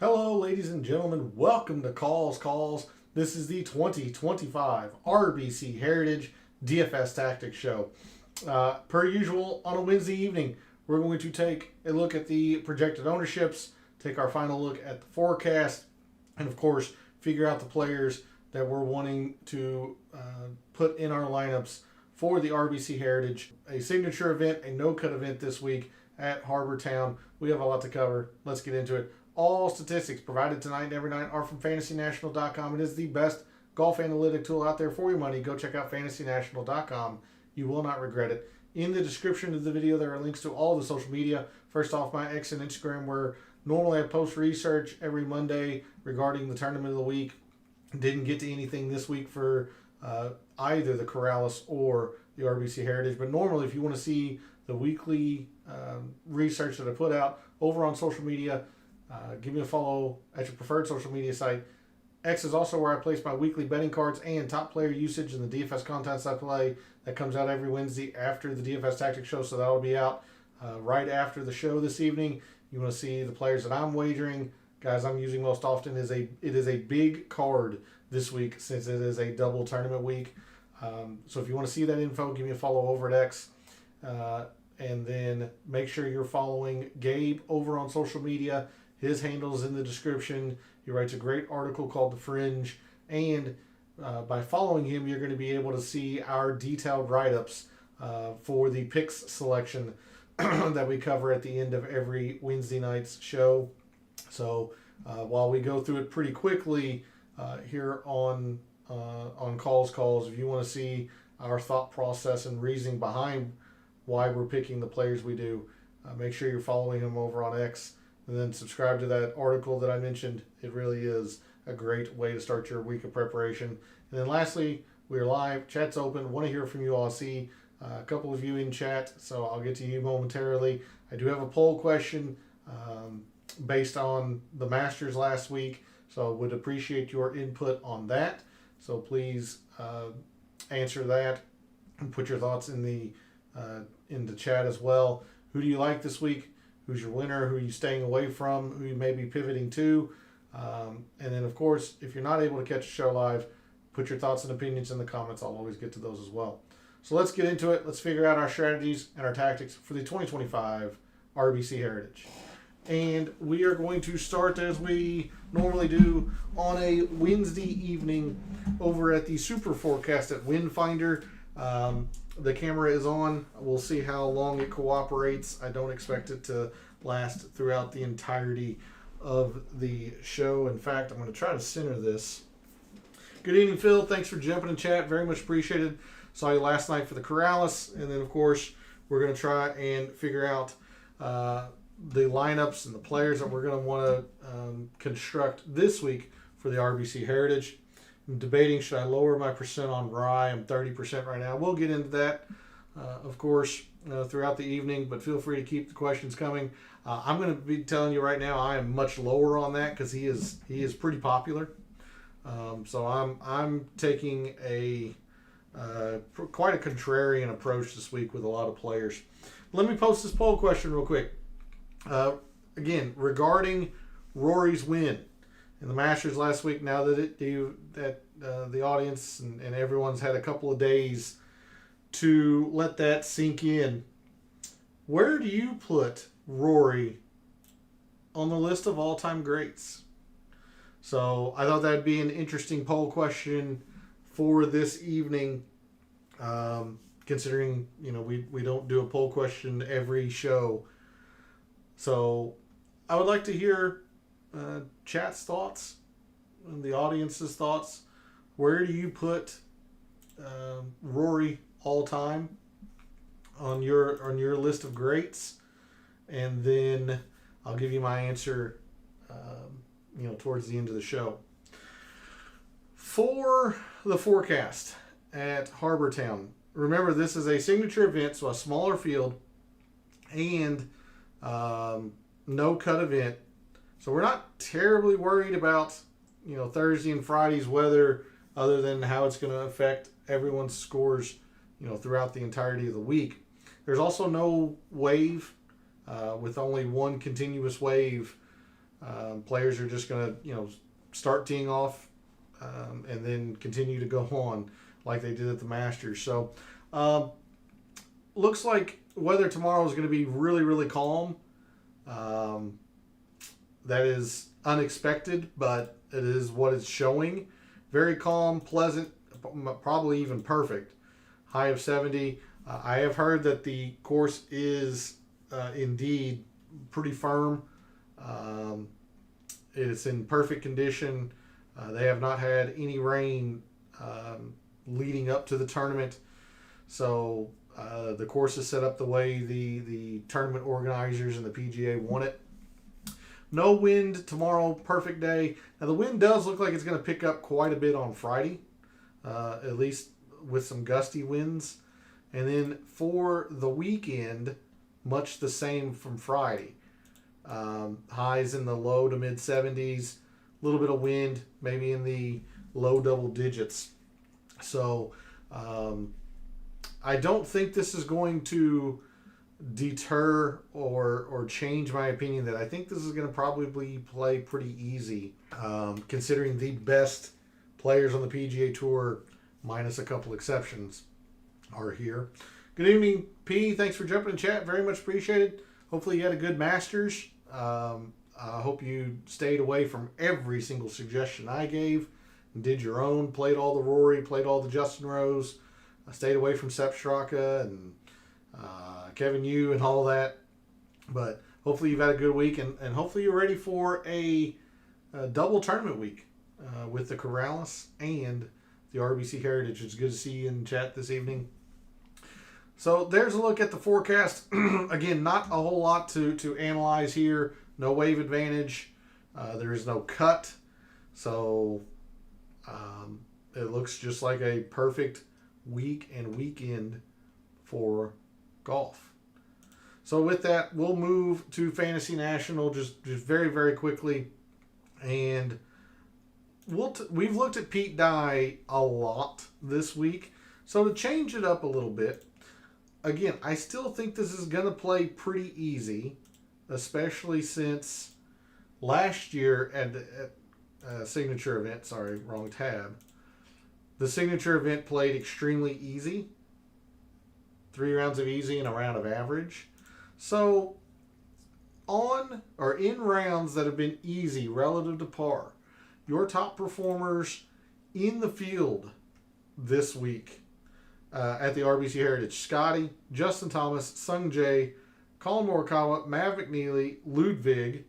Hello, ladies and gentlemen. Welcome to Calls. This is the 2025 RBC Heritage DFS Tactics show. Per usual, on a Wednesday evening, we're going to take a look at the projected ownerships, take our final look at the forecast, and of course, figure out the players that we're wanting to put in our lineups for the RBC Heritage, a signature event, a no-cut event this week at Harbor Town. We have a lot to cover. Let's get into it. All statistics provided tonight and every night are from FantasyNational.com. It is the best golf analytic tool out there for your money. Go check out FantasyNational.com. You will not regret it. In the description of the video, there are links to all the social media. First off, my X and Instagram, where normally I post research every Monday regarding the tournament of the week. Didn't get to anything this week for either the Corrales or the RBC Heritage. But normally, if you want to see the weekly research that I put out over on social media, give me a follow at your preferred social media site. X is also where I place my weekly betting cards and top player usage in the DFS contests I play. That comes out every Wednesday after the DFS Tactics show, so that'll be out right after the show this evening. You want to see the players that I'm wagering, guys I'm using most often. It is a big card this week since it is a double tournament week. So if you want to see that info, give me a follow over at X. And then make sure you're following Gabe over on social media. His handle is in the description. He writes a great article called The Fringe. And by following him, you're going to be able to see our detailed write-ups for the picks selection that we cover at the end of every Wednesday night's show. So while we go through it pretty quickly here on calls, if you want to see our thought process and reasoning behind why we're picking the players we do, make sure you're following him over on X. And then subscribe to that article that I mentioned. It really is a great way to start your week of preparation. And then lastly, we're live. Chat's open. Want to hear from you all. I see a couple of you in chat, so I'll get to you momentarily. I do have a poll question based on the Masters last week, so I would appreciate your input on that. So please answer that and put your thoughts in the chat as well. Who do you like this week? Who's your winner? Who are you staying away from? Who you may be pivoting to? And then, of course, if you're not able to catch a show live, put your thoughts and opinions in the comments. I'll always get to those as well. So let's get into it. Let's figure out our strategies and our tactics for the 2025 RBC Heritage. And we are going to start as we normally do on a Wednesday evening over at the Super Forecast at Windfinder. The camera is on. We'll see how long it cooperates. I don't expect it to last throughout the entirety of the show. In fact, I'm going to try to center this. Good evening, Phil. Thanks for jumping in chat. Very much appreciated. Saw you last night for the Corrales. And then, of course, we're going to try and figure out the lineups and the players that we're going to want to construct this week for the RBC Heritage. I'm debating, should I lower my percent on rye? I'm 30% right now. We'll get into that, of course, throughout the evening, but feel free to keep the questions coming. I'm going to be telling you right now I am much lower on that because he is pretty popular. So I'm taking quite a contrarian approach this week with a lot of players. Let me post this poll question real quick. Again, regarding Rory's win in the Masters last week, now that the audience and everyone's had a couple of days to let that sink in, where do you put Rory on the list of all-time greats? So I thought that'd be an interesting poll question for this evening, considering we don't do a poll question every show. So I would like to hear chat's thoughts and the audience's thoughts. Where do you put Rory all time on your list of greats? And then I'll give you my answer towards the end of the show. For the forecast at Harbor Town, remember this is a signature event, so a smaller field and no cut event. So we're not terribly worried about, Thursday and Friday's weather, other than how it's going to affect everyone's scores, throughout the entirety of the week. There's also no wave, with only one continuous wave Players are just going to, start teeing off and then continue to go on like they did at the Masters. So, looks like weather tomorrow is going to be really, really calm. That is unexpected, but it is what it's showing. Very calm, pleasant, probably even perfect. High of 70. I have heard that the course is indeed pretty firm. It's in perfect condition. They have not had any rain leading up to the tournament. So the course is set up the way the tournament organizers and the PGA want it. No wind tomorrow, perfect day. Now the wind does look like it's going to pick up quite a bit on Friday, at least with some gusty winds. And then for the weekend, much the same from Friday. Highs in the low to mid 70s, a little bit of wind, maybe in the low double digits. So I don't think this is going to deter or change my opinion that I think this is going to probably play pretty easy, considering the best players on the PGA Tour, minus a couple exceptions, are here. Good evening, P. Thanks for jumping in chat. Very much appreciated. Hopefully you had a good Masters. I hope you stayed away from every single suggestion I gave and did your own. Played all the Rory, played all the Justin Rose. I stayed away from Sepp Straka and Kevin Yu and all that. But hopefully you've had a good week, and hopefully you're ready for a double tournament week with the Corrales and the RBC Heritage. It's good to see you in chat this evening. So there's a look at the forecast. Again, not a whole lot to analyze here. No wave advantage. There is no cut. So it looks just like a perfect week and weekend for golf. So with that, we'll move to Fantasy National just very, very quickly. And we've looked at Pete Dye a lot this week. So to change it up a little bit, again, I still think this is going to play pretty easy, especially since last year at Signature event, sorry, wrong tab. The Signature event played extremely easy. 3 rounds of easy and a round of average. So in rounds that have been easy relative to par, your top performers in the field this week at the RBC Heritage: Scotty, Justin Thomas, Sung Jae, Colin Morikawa, Mav McNeely, Ludwig,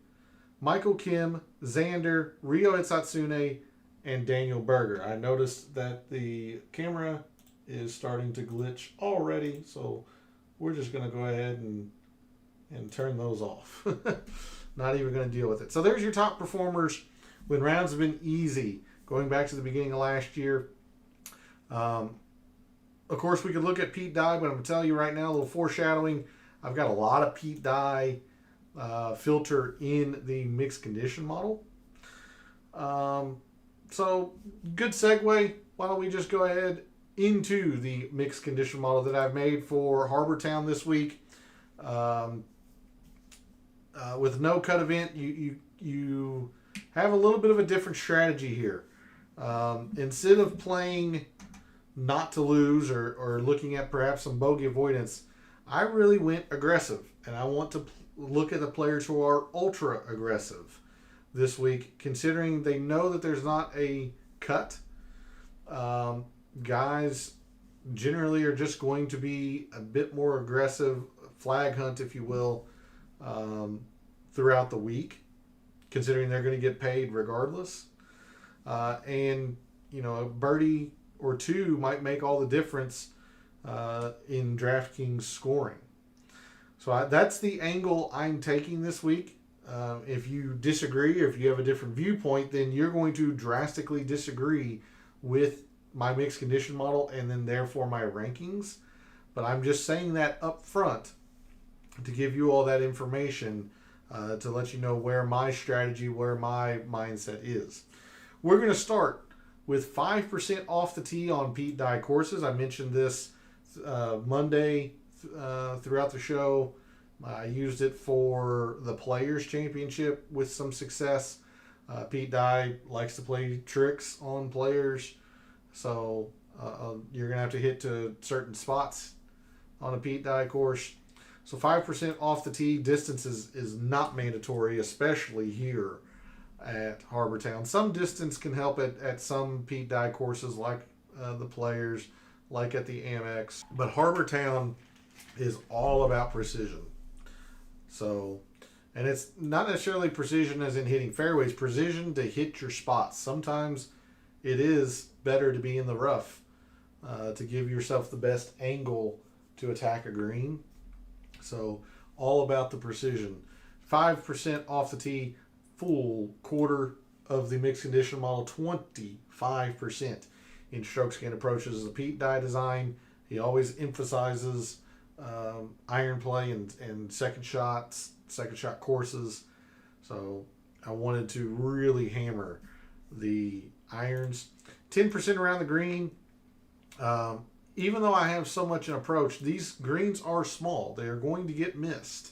Michael Kim, Xander, Ryo Hitsatsune, and Daniel Berger. I noticed that the camera is starting to glitch already, so we're just going to go ahead and turn those off. Not even going to deal with it. So there's your top performers when rounds have been easy, going back to the beginning of last year. Of course, we could look at Pete Dye, but I'm going to tell you right now, a little foreshadowing. I've got a lot of Pete Dye filter in the mixed condition model. So good segue. Why don't we just go ahead into the mixed condition model that I've made for Harbortown this week. With no cut event, you have a little bit of a different strategy here. Instead of playing not to lose or looking at perhaps some bogey avoidance, I really went aggressive, and I want to look at the players who are ultra aggressive this week, considering they know that there's not a cut. Guys generally are just going to be a bit more aggressive, flag hunt, if you will, throughout the week, considering they're going to get paid regardless. And, a birdie or two might make all the difference in DraftKings scoring. So that's the angle I'm taking this week. If you disagree or if you have a different viewpoint, then you're going to drastically disagree with my mixed condition model and then therefore my rankings. But I'm just saying that up front to give you all that information to let you know where my strategy, where my mindset is. We're going to start with 5% off the tee on Pete Dye courses. I mentioned this Monday throughout the show, I used it for the Players Championship with some success. Pete Dye likes to play tricks on players, so you're going to have to hit to certain spots on a Pete Dye course. So 5% off the tee distance is not mandatory, especially here at Harbor Town. Some distance can help at some Pete Dye courses like the Players, like at the Amex. But Harbor Town is all about precision. So, and it's not necessarily precision as in hitting fairways, precision to hit your spots. Sometimes it is better to be in the rough to give yourself the best angle to attack a green. So, all about the precision. 5% off the tee, full quarter of the mixed condition model, 25% in strokes gained approaches. The Pete Dye design, he always emphasizes iron play and second shot courses. So I wanted to really hammer the irons. 10% around the green. Even though I have so much in approach, these greens are small. They are going to get missed.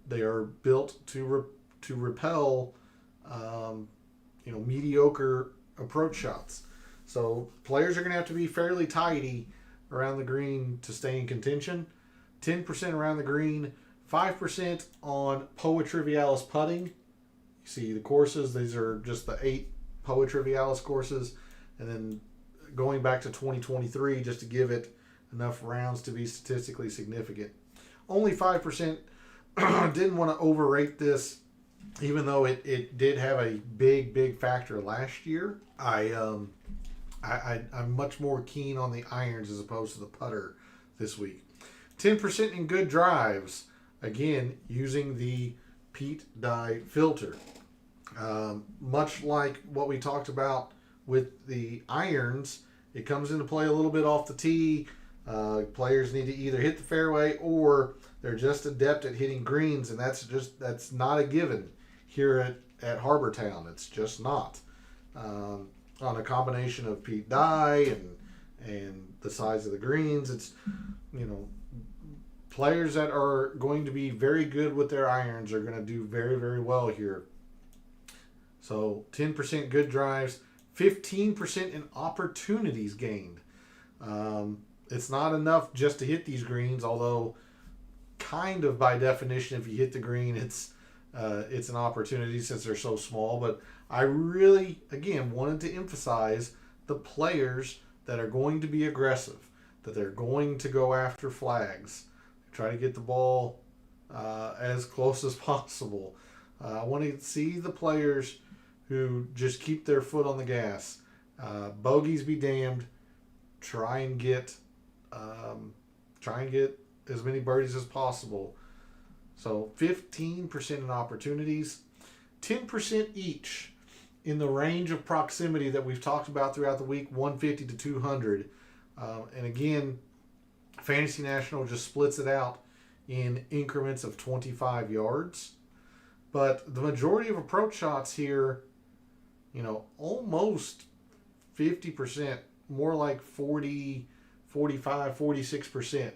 They are built to repel mediocre approach shots. So players are going to have to be fairly tidy around the green to stay in contention. 10% around the green, 5% on Poa Trivialis putting. You see the courses, these are just the 8 Poa Trivialis courses. And then going back to 2023 just to give it enough rounds to be statistically significant. Only 5%. Didn't want to overrate this, even though it did have a big factor last year. I'm much more keen on the irons as opposed to the putter this week. 10% in good drives, again using the Pete Dye filter. Much like what we talked about with the irons, it comes into play a little bit off the tee. Players need to either hit the fairway or they're just adept at hitting greens, and that's not a given here at Harbor Town. It's just not. On a combination of Pete Dye and the size of the greens, it's players that are going to be very good with their irons are going to do very well here. So 10% good drives, 15% in opportunities gained. It's not enough just to hit these greens, although kind of by definition, if you hit the green, it's an opportunity since they're so small. But I really, again, wanted to emphasize the players that are going to be aggressive, that they're going to go after flags, try to get the ball as close as possible. I want to see the players who just keep their foot on the gas. Bogeys be damned. Try and get as many birdies as possible. So 15% in opportunities, 10% each in the range of proximity that we've talked about throughout the week, 150 to 200. And again, Fantasy National just splits it out in increments of 25 yards. But the majority of approach shots here, almost 50%, more like 40, 45, 46%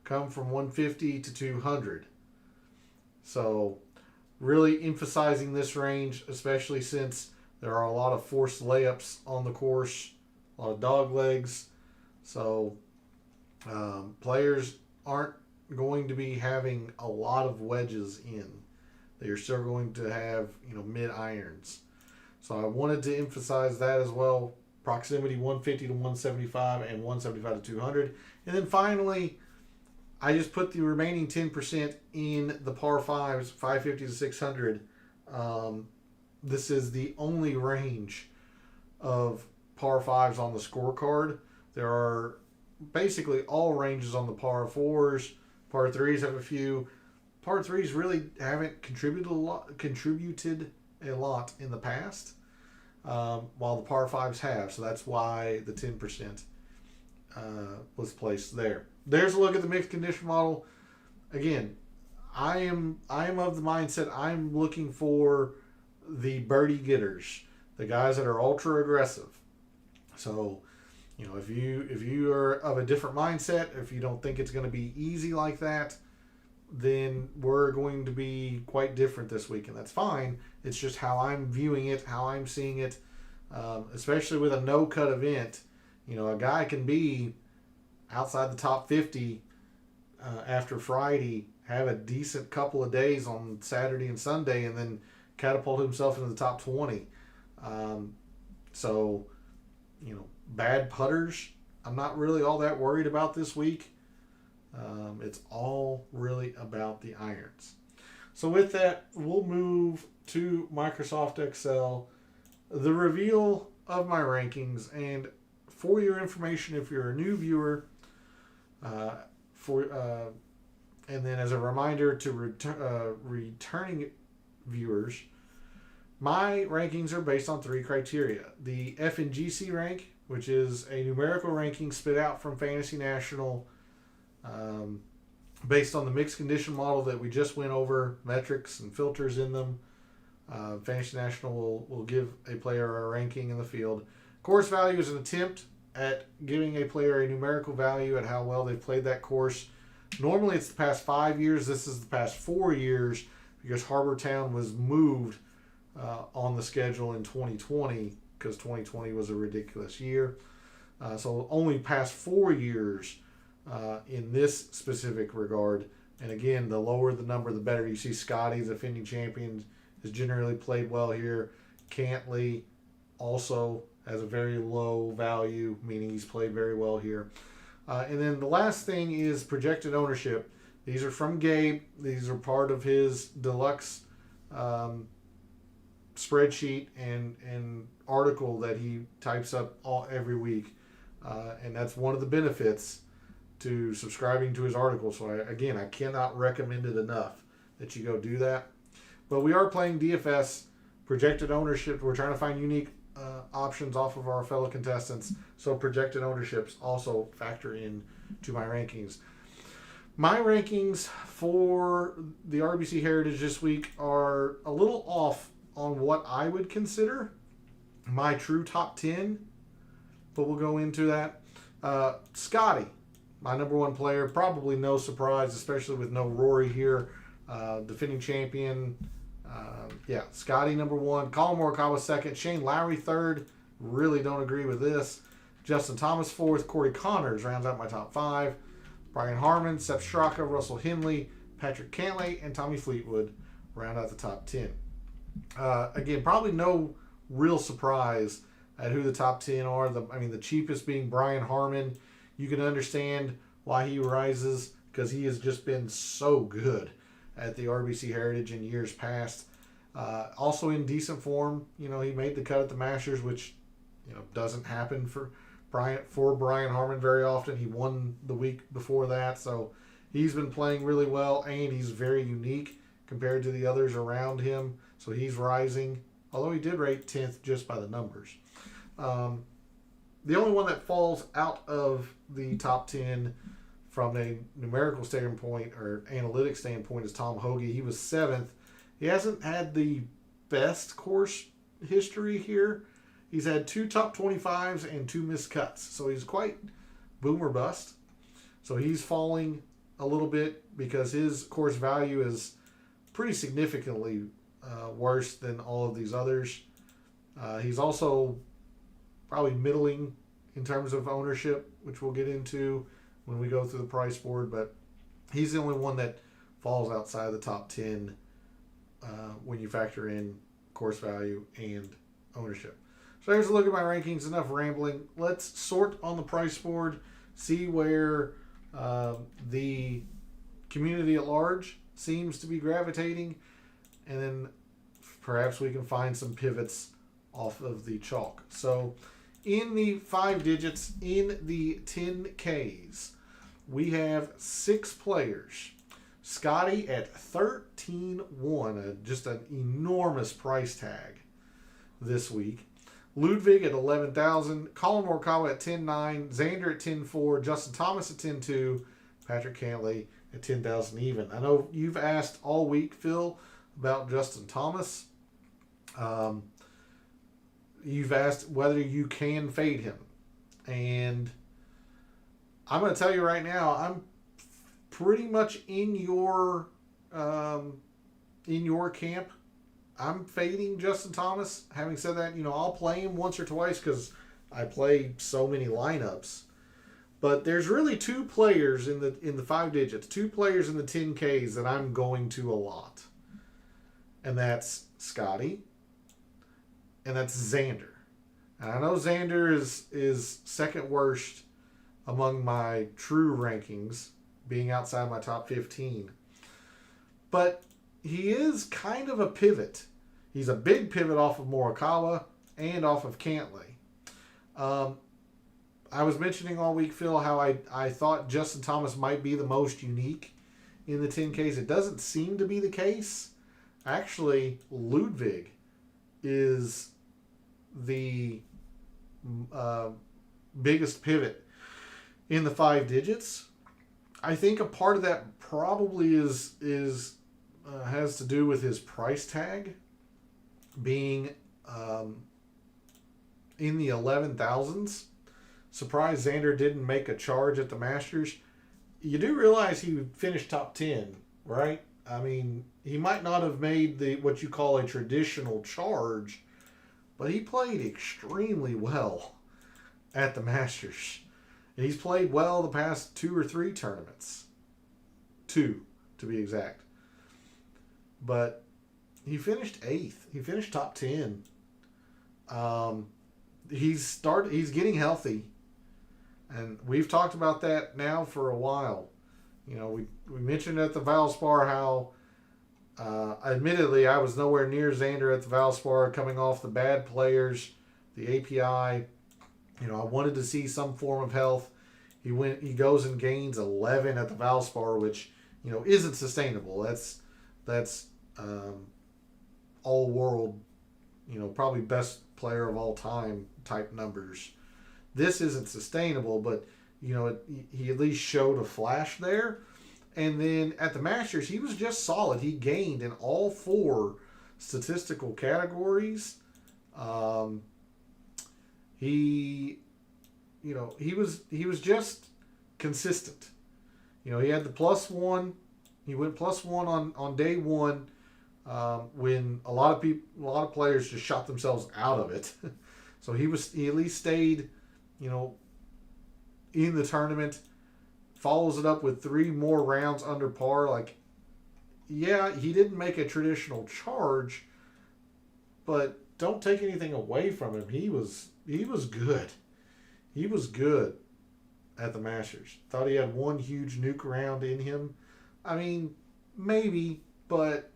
come from 150 to 200. So really emphasizing this range, especially since there are a lot of forced layups on the course, a lot of dog legs. So players aren't going to be having a lot of wedges in. They're still going to have, mid irons. So I wanted to emphasize that as well. Proximity 150 to 175 and 175 to 200. And then finally, I just put the remaining 10% in the par 5s, 550 to 600. This is the only range of par 5s on the scorecard. There are basically all ranges on the par 4s. Par 3s have a few. Par 3s really haven't contributed a lot in the past, while the par 5s have. So that's why the 10% was placed there. There's a look at the mixed condition model. Again, I am of the mindset I'm looking for the birdie getters, the guys that are ultra aggressive. So, if you are of a different mindset, if you don't think it's going to be easy like that, then we're going to be quite different this week, and that's fine. It's just how I'm viewing it, how I'm seeing it, especially with a no-cut event. A guy can be outside the top 50 after Friday, have a decent couple of days on Saturday and Sunday, and then catapult himself into the top 20. So, bad putters, I'm not really all that worried about this week. It's all really about the irons. So with that, we'll move to Microsoft Excel, the reveal of my rankings, and for your information, if you're a new viewer, and then as a reminder to returning viewers, my rankings are based on 3 criteria. The FNGC rank, which is a numerical ranking spit out from Fantasy National, based on the mixed condition model that we just went over, metrics and filters in them. Fantasy National will give a player a ranking in the field. Course value is an attempt at giving a player a numerical value at how well they've played that course. Normally it's the past 5 years. This is the past 4 years because Harbor Town was moved on the schedule in 2020 because 2020 was a ridiculous year. So only past 4 years in this specific regard. And again, the lower the number, the better. You see Scotty, the defending champion, has generally played well here. Cantley also has a very low value, meaning he's played very well here. And then the last thing is projected ownership. These are from Gabe. These are part of his deluxe spreadsheet and article that he types up every week. And that's one of the benefits to subscribing to his article. So I cannot recommend it enough that you go do that. But we are playing DFS, projected ownership. We're trying to find unique options off of our fellow contestants. So projected ownerships also factor in to my rankings. My rankings for the RBC Heritage this week are a little off on what I would consider my true top 10, but we'll go into that. Scotty, my number 1 player, probably no surprise, especially with no Rory here, defending champion. Scotty number 1, Colin Morikawa 2nd, Shane Lowry 3rd. Really don't agree with this. Justin Thomas 4th, Corey Connors rounds out my top 5. Brian Harmon, Sepp Straka, Russell Henley, Patrick Cantlay, and Tommy Fleetwood round out the top 10. Again, probably no real surprise at who the top 10 are. The cheapest being Brian Harmon. You can understand why he rises because he has just been so good at the RBC Heritage in years past. Also in decent form. He made the cut at the Masters, which doesn't happen for Brian Harmon very often. He won the week before that, so he's been playing really well, and he's very unique compared to the others around him. So he's rising, although he did rate 10th just by the numbers. The only one that falls out of the top 10 from a numerical standpoint or analytic standpoint is Tom Hoge. He was 7th. He hasn't had the best course history here. He's had 2 top 25s and 2 missed cuts. So he's quite boom or bust. So he's falling a little bit because his course value is pretty significantly worse than all of these others. He's also probably middling in terms of ownership, which we'll get into when we go through the price board. But he's the only one that falls outside of the top 10 when you factor in course value and ownership. So here's a look at my rankings. Enough rambling. Let's sort on the price board, see where the community at large seems to be gravitating, and then perhaps we can find some pivots off of the chalk. So in the 5 digits, in the 10Ks, we have 6 players. Scotty at 13-1, just an enormous price tag this week. Ludwig at 11,000, Colin Morikawa at 10.9, Xander at 10.4, Justin Thomas at 10.2, Patrick Cantlay at 10,000 even. I know you've asked all week, Phil, about Justin Thomas. You've asked whether you can fade him. And I'm going to tell you right now, I'm pretty much in your camp. I'm fading Justin Thomas. Having said that, I'll play him once or twice because I play so many lineups. But there's really two players in the 5 digits, two players in the 10Ks that I'm going to a lot. And that's Scotty and that's Xander. And I know Xander is second worst among my true rankings, being outside my top 15. But he is kind of a pivot. He's a big pivot off of Morikawa and off of Cantlay. I was mentioning all week, Phil, how I thought Justin Thomas might be the most unique in the 10Ks. It doesn't seem to be the case. Actually, Ludwig is the biggest pivot in the 5 digits. I think a part of that probably has to do with his price tag being in the 11,000s. Surprised Xander didn't make a charge at the Masters. You do realize he finished top 10, right? I mean, he might not have made what you call a traditional charge, but he played extremely well at the Masters. And he's played well the past 2 or 3 tournaments. 2, to be exact. But he finished 8th. He finished top 10. He's getting healthy. And we've talked about that now for a while. We mentioned at the Valspar how, admittedly, I was nowhere near Xander at the Valspar coming off the bad players, the API. I wanted to see some form of health. He goes and gains 11 at the Valspar, which, isn't sustainable. That's all world, probably best player of all time type numbers. This isn't sustainable, but he at least showed a flash there. And then at the Masters, he was just solid. He gained in all 4 statistical categories. He was just consistent. He had the +1. He went +1 on day 1 when a lot of players just shot themselves out of it. So he at least stayed, in the tournament. Follows it up with 3 more rounds under par. Yeah, he didn't make a traditional charge, but don't take anything away from him. He was good. He was good at the Masters. Thought he had one huge nuke round in him. I mean, maybe, but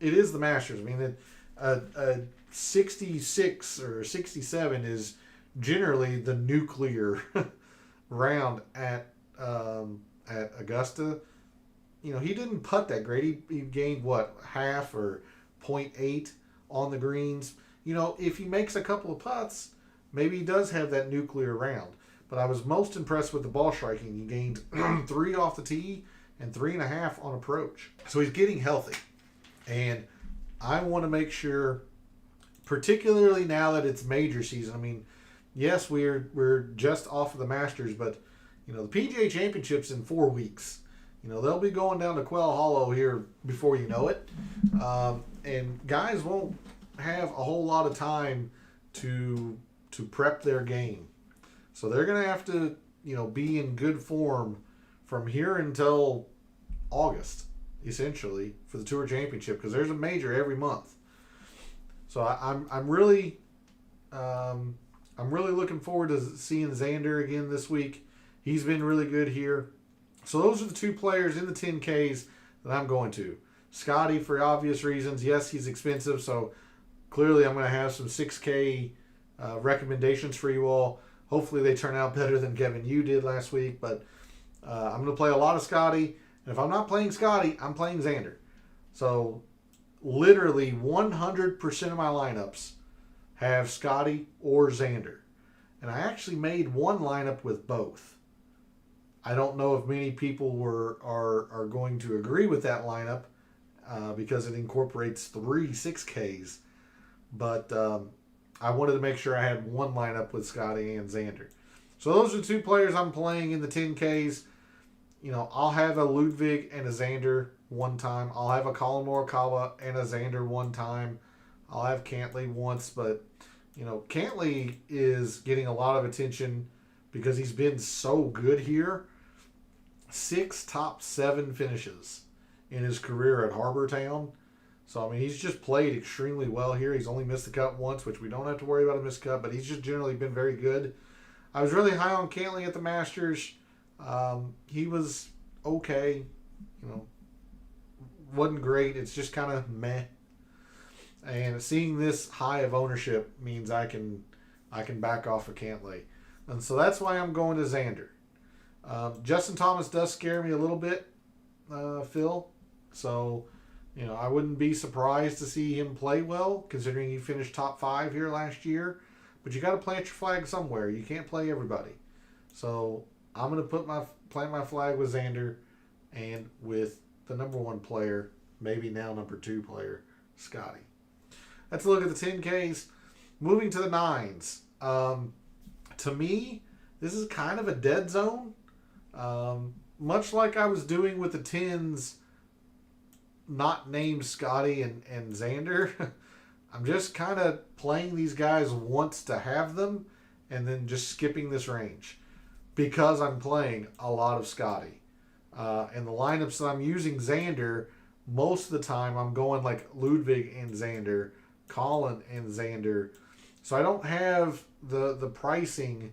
it is the Masters. I mean, a 66 or 67 is generally the nuclear round at Augusta. He didn't putt that great. He gained half or 0.8 on the greens. If he makes a couple of putts, maybe he does have that nuclear round. But I was most impressed with the ball striking. He gained 3 off the tee and 3.5 on approach. So he's getting healthy. And I want to make sure, particularly now that it's major season. I mean, yes, we're just off of the Masters, but the PGA Championship's in 4 weeks. They'll be going down to Quail Hollow here before you know it. And guys won't have a whole lot of time to prep their game. So they're going to have to, be in good form from here until August, essentially, for the Tour Championship, because there's a major every month. So I'm really looking forward to seeing Xander again this week. He's been really good here. So those are the 2 players in the 10Ks that I'm going to. Scotty, for obvious reasons. Yes, he's expensive, so clearly I'm going to have some 6K recommendations for you all. Hopefully they turn out better than Kevin you did last week, but I'm going to play a lot of Scotty. And if I'm not playing Scotty, I'm playing Xander. So literally 100% of my lineups have Scotty or Xander. And I actually made one lineup with both. I don't know if many people are going to agree with that lineup because it incorporates 3 6Ks. But I wanted to make sure I had one lineup with Scotty and Xander. So those are 2 players I'm playing in the 10Ks. I'll have a Ludwig and a Xander one time. I'll have a Colin Morikawa and a Xander one time. I'll have Cantley once, but Cantley is getting a lot of attention because he's been so good here. 6 top 7 finishes in his career at Harbor Town. So, I mean, he's just played extremely well here. He's only missed the cut once, which we don't have to worry about a missed cut, but he's just generally been very good. I was really high on Cantley at the Masters. He was okay. Wasn't great. It's just kind of meh. And seeing this high of ownership means I can back off of Cantley. And so that's why I'm going to Xander. Justin Thomas does scare me a little bit, Phil. So, I wouldn't be surprised to see him play well, considering he finished top 5 here last year. But you got to plant your flag somewhere. You can't play everybody. So I'm going to plant my flag with Xander and with the number 1 player, maybe now number 2 player, Scotty. Let's look at the 10Ks. Moving to the 9s. To me, this is kind of a dead zone. Much like I was doing with the 10s, not named Scotty and Xander. I'm just kind of playing these guys once to have them and then just skipping this range because I'm playing a lot of Scotty. And the lineups that I'm using Xander, most of the time I'm going like Ludwig and Xander, Colin and Xander. So I don't have the pricing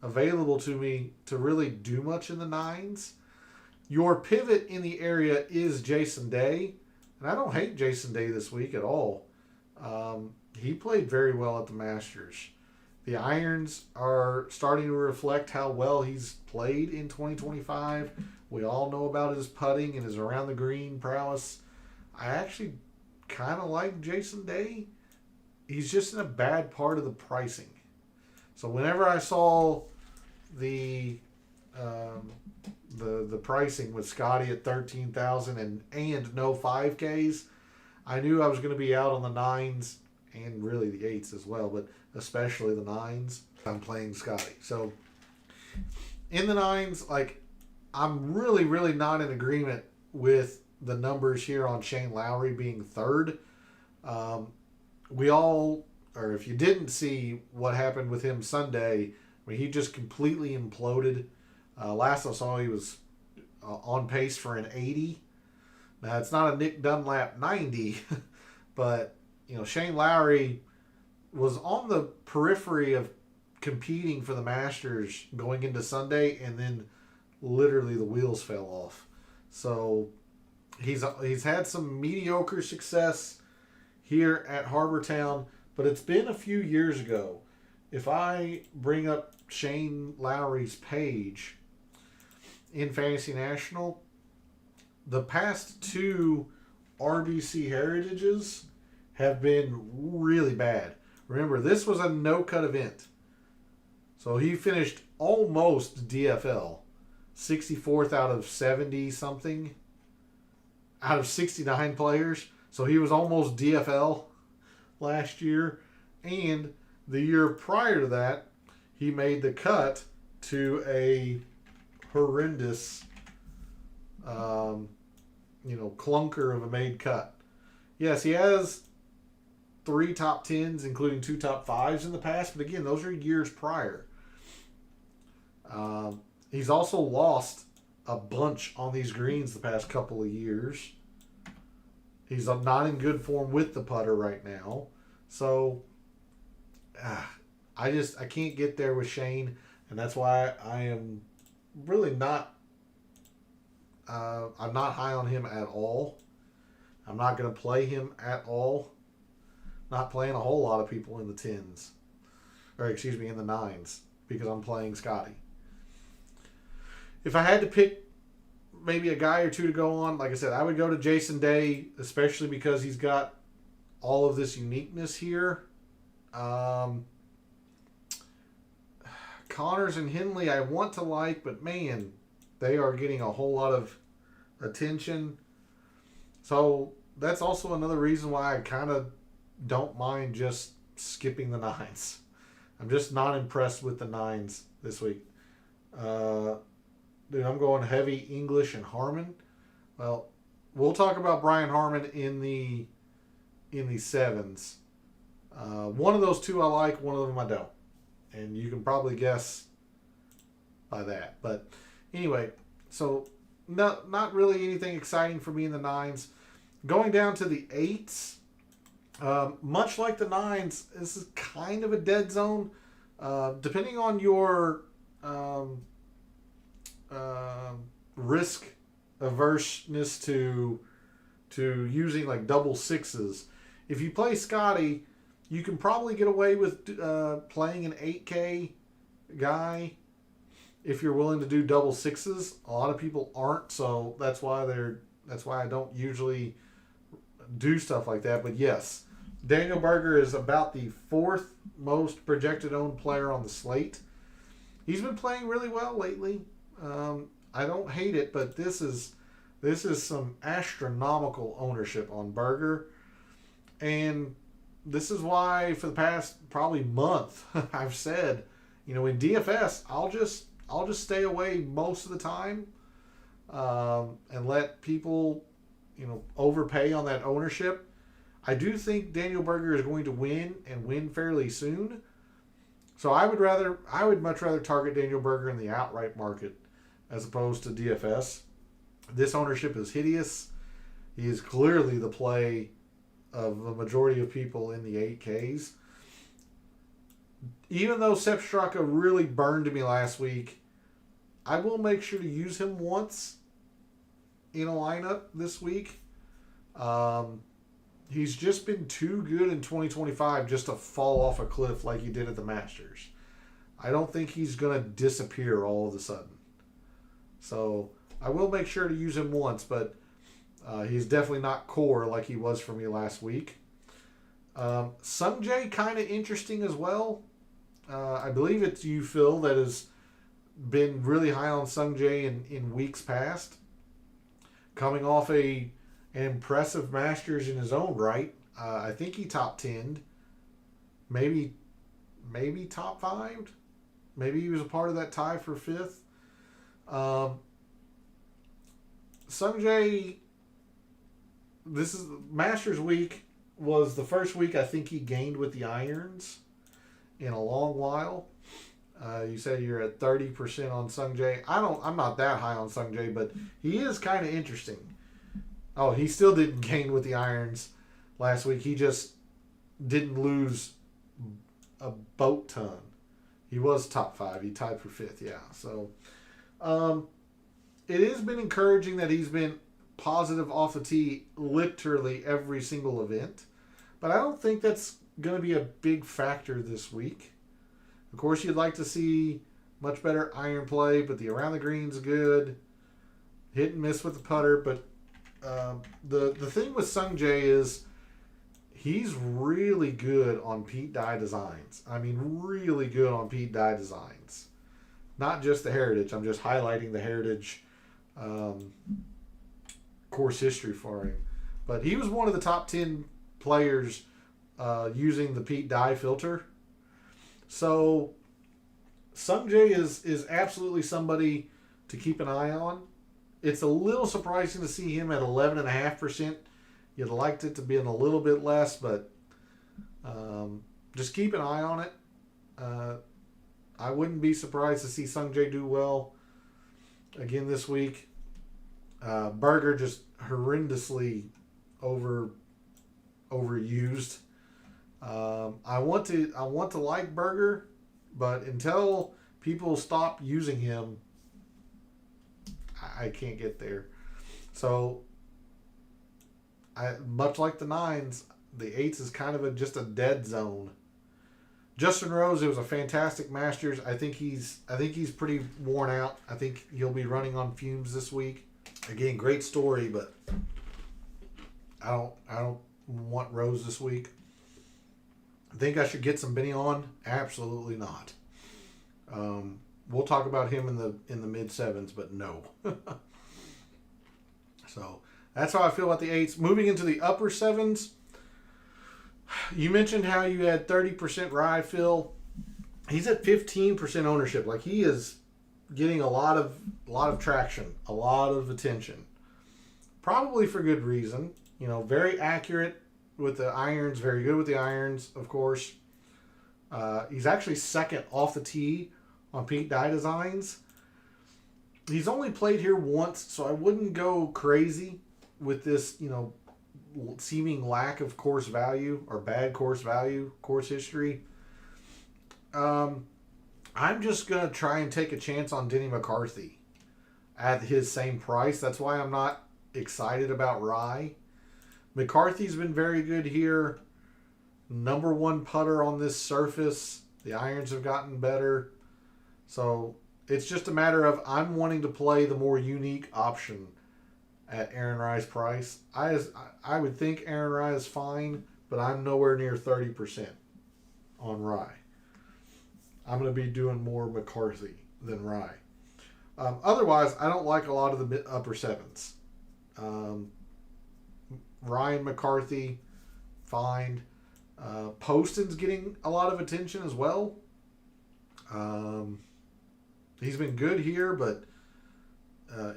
available to me to really do much in the 9s. Your pivot in the area is Jason Day. And I don't hate Jason Day this week at all. He played very well at the Masters. The irons are starting to reflect how well he's played in 2025. We all know about his putting and his around the green prowess. I actually kind of like Jason Day. He's just in a bad part of the pricing. So whenever I saw the pricing with Scotty at 13,000 and no 5Ks, I knew I was going to be out on the 9s and really the 8s as well, but especially the 9s. I'm playing Scotty. So in the 9s, I'm really, really not in agreement with the numbers here on Shane Lowry being 3rd. Or if you didn't see what happened with him Sunday, he just completely imploded. Last I saw, he was on pace for an 80. Now, it's not a Nick Dunlap 90, but, Shane Lowry was on the periphery of competing for the Masters going into Sunday, and then literally the wheels fell off. So he's had some mediocre success here at Harbor Town, but it's been a few years ago. If I bring up Shane Lowry's page in Fantasy National, the past 2 RBC Heritages have been really bad. Remember, this was a no-cut event. So he finished almost DFL. 64th out of 70-something. Out of 69 players. So he was almost DFL last year. And the year prior to that, he made the cut to a horrendous, clunker of a made cut. Yes, he has 3 top 10s, including 2 top 5s in the past. But again, those are years prior. He's also lost a bunch on these greens the past couple of years. He's not in good form with the putter right now. So, I can't get there with Shane. And that's why I am really not, I'm not high on him at all. I'm not going to play him at all. Not playing a whole lot of people in the 10s. Or, in the 9s. Because I'm playing Scotty. If I had to pick maybe a guy or two to go on, like I said, I would go to Jason Day, especially because he's got all of this uniqueness here. Connors and Henley I want to like, but man, they are getting a whole lot of attention. So that's also another reason why I kind of don't mind just skipping the 9s. I'm just not impressed with the 9s this week. dude, I'm going heavy English and Harmon. Well, we'll talk about Brian Harmon in the sevens. One of those two I like, one of them I don't. And you can probably guess by that. But anyway, so not really anything exciting for me in the nines. Going down to the eights, much like the nines, this is kind of a dead zone. Depending on your risk averseness to using like double sixes. If you play Scotty, you can probably get away with playing an 8K guy if you're willing to do double sixes. A lot of people aren't, so that's why I don't usually do stuff like that. But yes, Daniel Berger is about the fourth most projected owned player on the slate. He's been playing really well lately. I don't hate it, but this is some astronomical ownership on Berger. And this is why for the past probably month I've said, in DFS I'll just stay away most of the time, and let people overpay on that ownership. I do think Daniel Berger is going to win fairly soon. So I would much rather target Daniel Berger in the outright market as opposed to DFS. This ownership is hideous. He is clearly the play of the majority of people in the 8Ks. Even though Sepp Straka really burned me last week, I will make sure to use him once in a lineup this week. He's just been too good in 2025 just to fall off a cliff like he did at the Masters. I don't think he's going to disappear all of a sudden. So I will make sure to use him once, but he's definitely not core like he was for me last week. Sungjae, kind of interesting as well. I believe it's you, Phil, that has been really high on Sungjae in weeks past. Coming off an impressive Masters in his own right. I think he top 10'd. Maybe top 5'd. Maybe he was a part of that tie for 5th. Sungjae, this is Masters week, was the first week I think he gained with the irons in a long while. You said you're at 30% on Sungjae. I'm not that high on Sungjae, but he is kind of interesting. Oh, he still didn't gain with the irons last week. He just didn't lose a boat ton. He was top 5. He tied for 5th, yeah. So it has been encouraging that he's been positive off the tee literally every single event. But I don't think that's going to be a big factor this week. Of course, you'd like to see much better iron play, but the around the green's good. Hit and miss with the putter, but the thing with Sungjae is he's really good on Pete Dye designs. I mean, really good on Pete Dye designs. Not just the Heritage. I'm just highlighting the Heritage course history for him. But he was one of the top 10 players using the Pete Dye filter. So Sungjae is absolutely somebody to keep an eye on. It's a little surprising to see him at 11.5%. You'd liked it to be in a little bit less, but just keep an eye on it. I wouldn't be surprised to see Sungjae do well again this week. Berger just horrendously overused. I want to like Berger, but until people stop using him, I can't get there. So, much like the 9s, the 8s is kind of just a dead zone. Justin Rose, it was a fantastic Masters. I think he's pretty worn out. I think he'll be running on fumes this week. Again, great story, but I don't want Rose this week. I think I should get some Benny on. Absolutely not. We'll talk about him in the mid 7s, but no. So that's how I feel about the 8s. Moving into the upper 7s, you mentioned how you had 30% rye, Phil. He's at 15% ownership. Like, he is getting a lot of traction, a lot of attention. Probably for good reason. You know, very accurate with the irons, very good with the irons, of course. He's actually second off the tee on Pete Dye Designs. He's only played here once, so I wouldn't go crazy with this, you know, seeming lack of course value or bad course value, course history. I'm just going to try and take a chance on Denny McCarthy at his same price. That's why I'm not excited about Rye. McCarthy's been very good here. Number one putter on this surface. The irons have gotten better. So it's just a matter of I'm wanting to play the more unique option at Aaron Rye's price. I would think Aaron Rye is fine, but I'm nowhere near 30% on Rye. I'm going to be doing more McCarthy than Rye. Otherwise, I don't like a lot of the upper sevens. Ryan McCarthy, fine. Poston's getting a lot of attention as well. He's been good here, but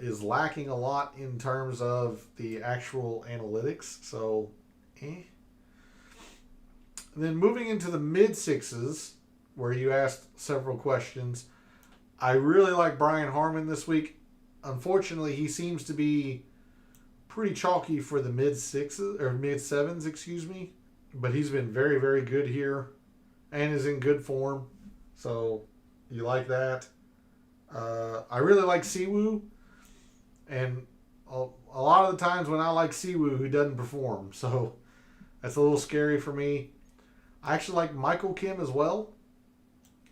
is lacking a lot in terms of the actual analytics. So, And then moving into the mid sixes, where you asked several questions, I really like Brian Harmon this week. Unfortunately, he seems to be pretty chalky for the mid sixes or mid sevens, excuse me. But he's been very, very good here and is in good form. So you like that. I really like Siwoo. And a lot of the times when I like Siwoo, he doesn't perform. So that's a little scary for me. I actually like Michael Kim as well.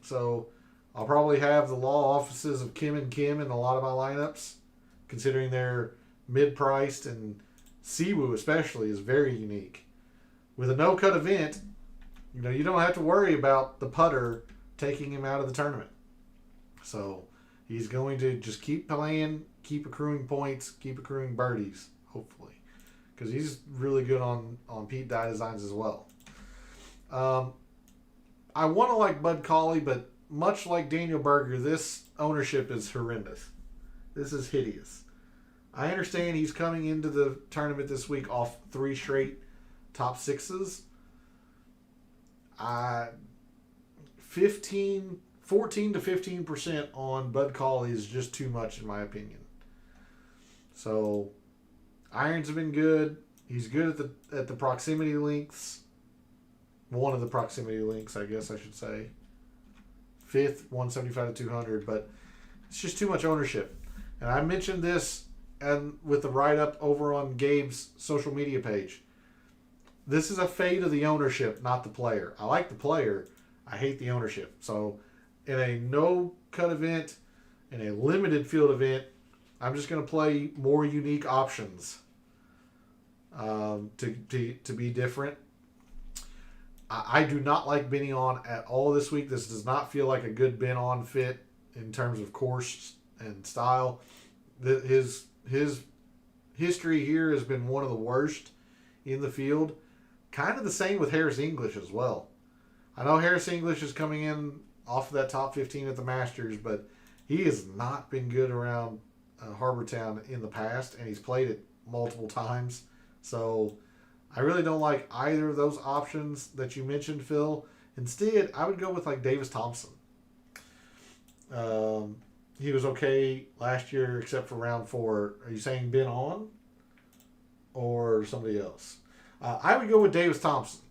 So I'll probably have the law offices of Kim and Kim in a lot of my lineups, considering they're mid-priced, and Siwoo especially is very unique. With a no-cut event, you know, you don't have to worry about the putter taking him out of the tournament. So he's going to just keep playing, keep accruing points, keep accruing birdies, hopefully. Because he's really good on Pete Dye Designs as well. I want to like Bud Cauley, but much like Daniel Berger, this ownership is horrendous. This is hideous. I understand he's coming into the tournament this week off 3 straight top sixes. 14 to 15% on Bud Cauley is just too much in my opinion. So irons have been good. He's good at the proximity links. One of the proximity links, I guess I should say. 5th, 175 to 200, but it's just too much ownership. And I mentioned this and with the write-up over on Gabe's social media page. This is a fade of the ownership, not the player. I like the player. I hate the ownership. So in a no-cut event, in a limited field event, I'm just going to play more unique options to be different. I do not like Benny On at all this week. This does not feel like a good Ben On fit in terms of course and style. His history here has been one of the worst in the field. Kind of the same with Harris English as well. I know Harris English is coming in off of that top 15 at the Masters, but he has not been good around Harbortown in the past, and he's played it multiple times. So I really don't like either of those options that you mentioned, Phil. Instead, I would go with like Davis Thompson. He was okay last year except for round 4. Are you saying Ben On or somebody else? I would go with Davis Thompson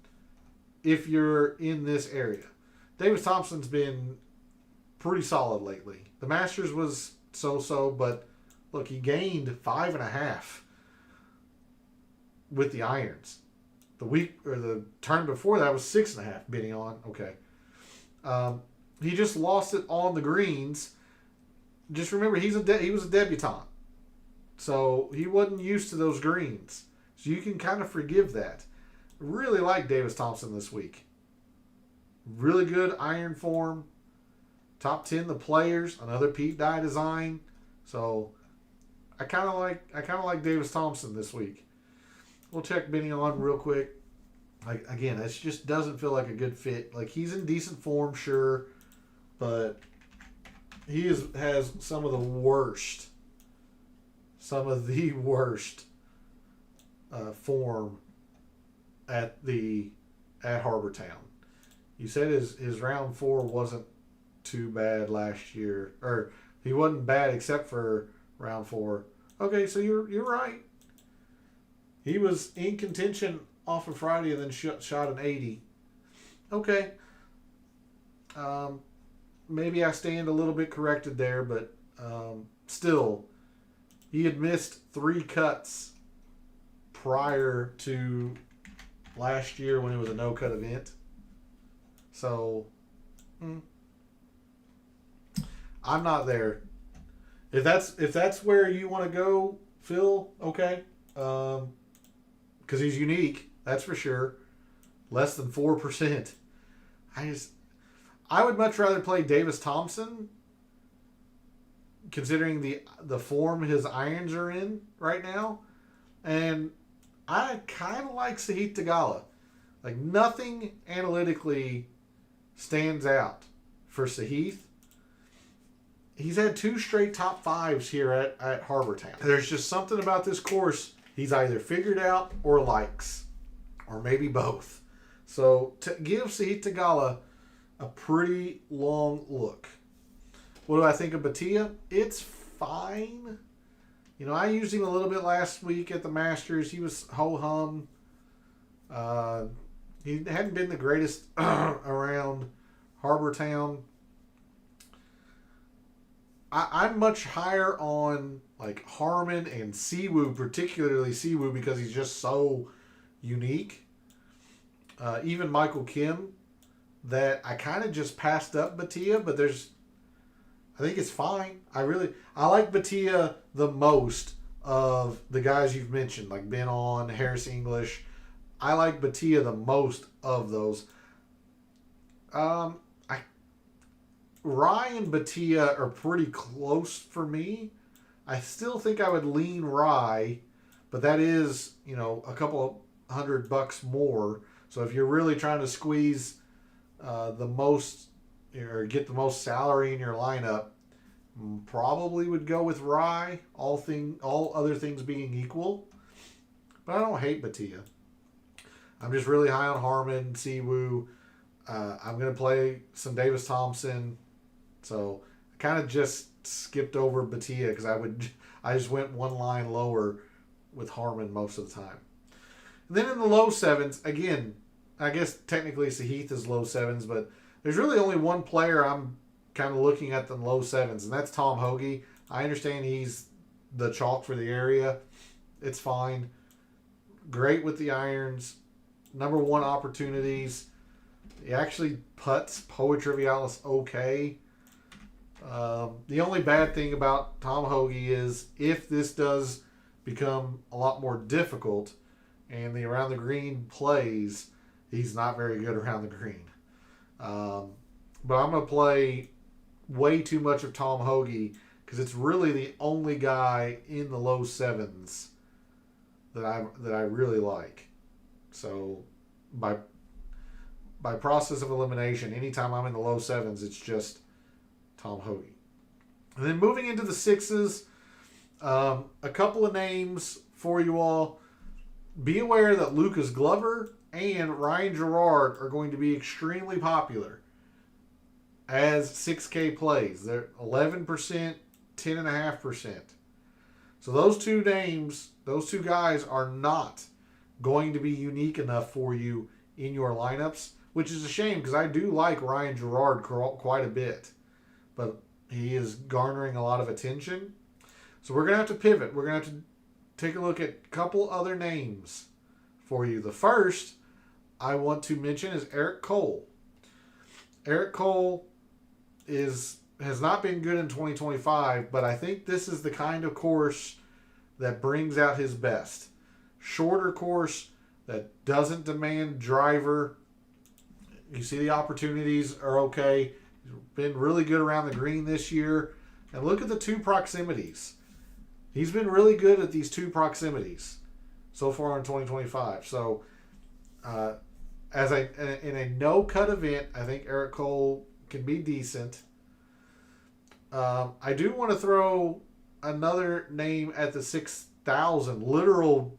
if you're in this area. Davis Thompson's been pretty solid lately. The Masters was so-so, but look, he gained 5.5 with the irons. The week or the turn before that was 6.5 bidding on. Okay. He just lost it on the greens. Just remember, he was a debutant. So he wasn't used to those greens. So you can kind of forgive that. Really like Davis Thompson this week. Really good iron form. Top 10 the players. Another Pete Dye design. So I kind of like Davis Thompson this week. We'll check Benny On real quick. Like again, it just doesn't feel like a good fit. Like he's in decent form, sure, but has some of the worst form at Harbor Town. You said his round 4 wasn't too bad last year, or he wasn't bad except for round 4. Okay, so you're right. He was in contention off of Friday and then shot an 80. Okay. Maybe I stand a little bit corrected there, but still, he had missed 3 cuts prior to last year when it was a no-cut event. So, I'm not there. If that's where you want to go, Phil, okay. Because he's unique, that's for sure. Less than 4%. I would much rather play Davis Thompson, considering the form his irons are in right now. And I kind of like Sahith Theegala. Like, nothing analytically stands out for Sahith. He's had 2 straight top 5s here at Harbor Town. There's just something about this course he's either figured out or likes, or maybe both. So to give Sahith Theegala a pretty long look. What do I think of Batia? It's fine. You know, I used him a little bit last week at the Masters. He was ho-hum. He hadn't been the greatest around Harbor Town. I'm much higher on like Harmon and Siwoo, particularly Siwoo, because he's just so unique. Even Michael Kim, that I kind of just passed up Batia, but I think it's fine. I like Batia the most of the guys you've mentioned, like Ben On, Harris English. I like Batia the most of those. Rye and Batia are pretty close for me. I still think I would lean Rye, but that is, a couple of $100 more. So if you're really trying to squeeze the most, or get the most salary in your lineup, probably would go with Rye, all other things being equal. But I don't hate Batia. I'm just really high on Harmon, Siwoo. I'm going to play some Davis Thompson. So I kind of just skipped over Batia because I just went one line lower with Harmon most of the time. And then in the low 7s, again, I guess technically Sahith is low 7s, but there's really only one player I'm kind of looking at the low 7s, and that's Tom Hoge. I understand he's the chalk for the area. It's fine. Great with the irons. Number 1 opportunities. He actually putts Poa Trivialis okay. The only bad thing about Tom Hoge is if this does become a lot more difficult and the around the green plays, he's not very good around the green. But I'm going to play way too much of Tom Hoge because it's really the only guy in the low 7s that I really like. So by process of elimination, anytime I'm in the low 7s, it's just Tom Hoge. And then moving into the 6s, a couple of names for you all. Be aware that Lucas Glover and Ryan Gerard are going to be extremely popular as 6K plays. They're 11%, 10.5%. So those two names, those two guys are not going to be unique enough for you in your lineups, which is a shame because I do like Ryan Gerard quite a bit. But he is garnering a lot of attention. So we're going to have to pivot. We're going to have to take a look at a couple other names for you. The first I want to mention is Eric Cole. Eric Cole has not been good in 2025, but I think this is the kind of course that brings out his best. Shorter course that doesn't demand driver. You see the opportunities are okay. He's been really good around the green this year. And look at the 2 proximities. He's been really good at these 2 proximities so far in 2025. So, in a no-cut event, I think Eric Cole can be decent. I do want to throw another name at the 6,000 literal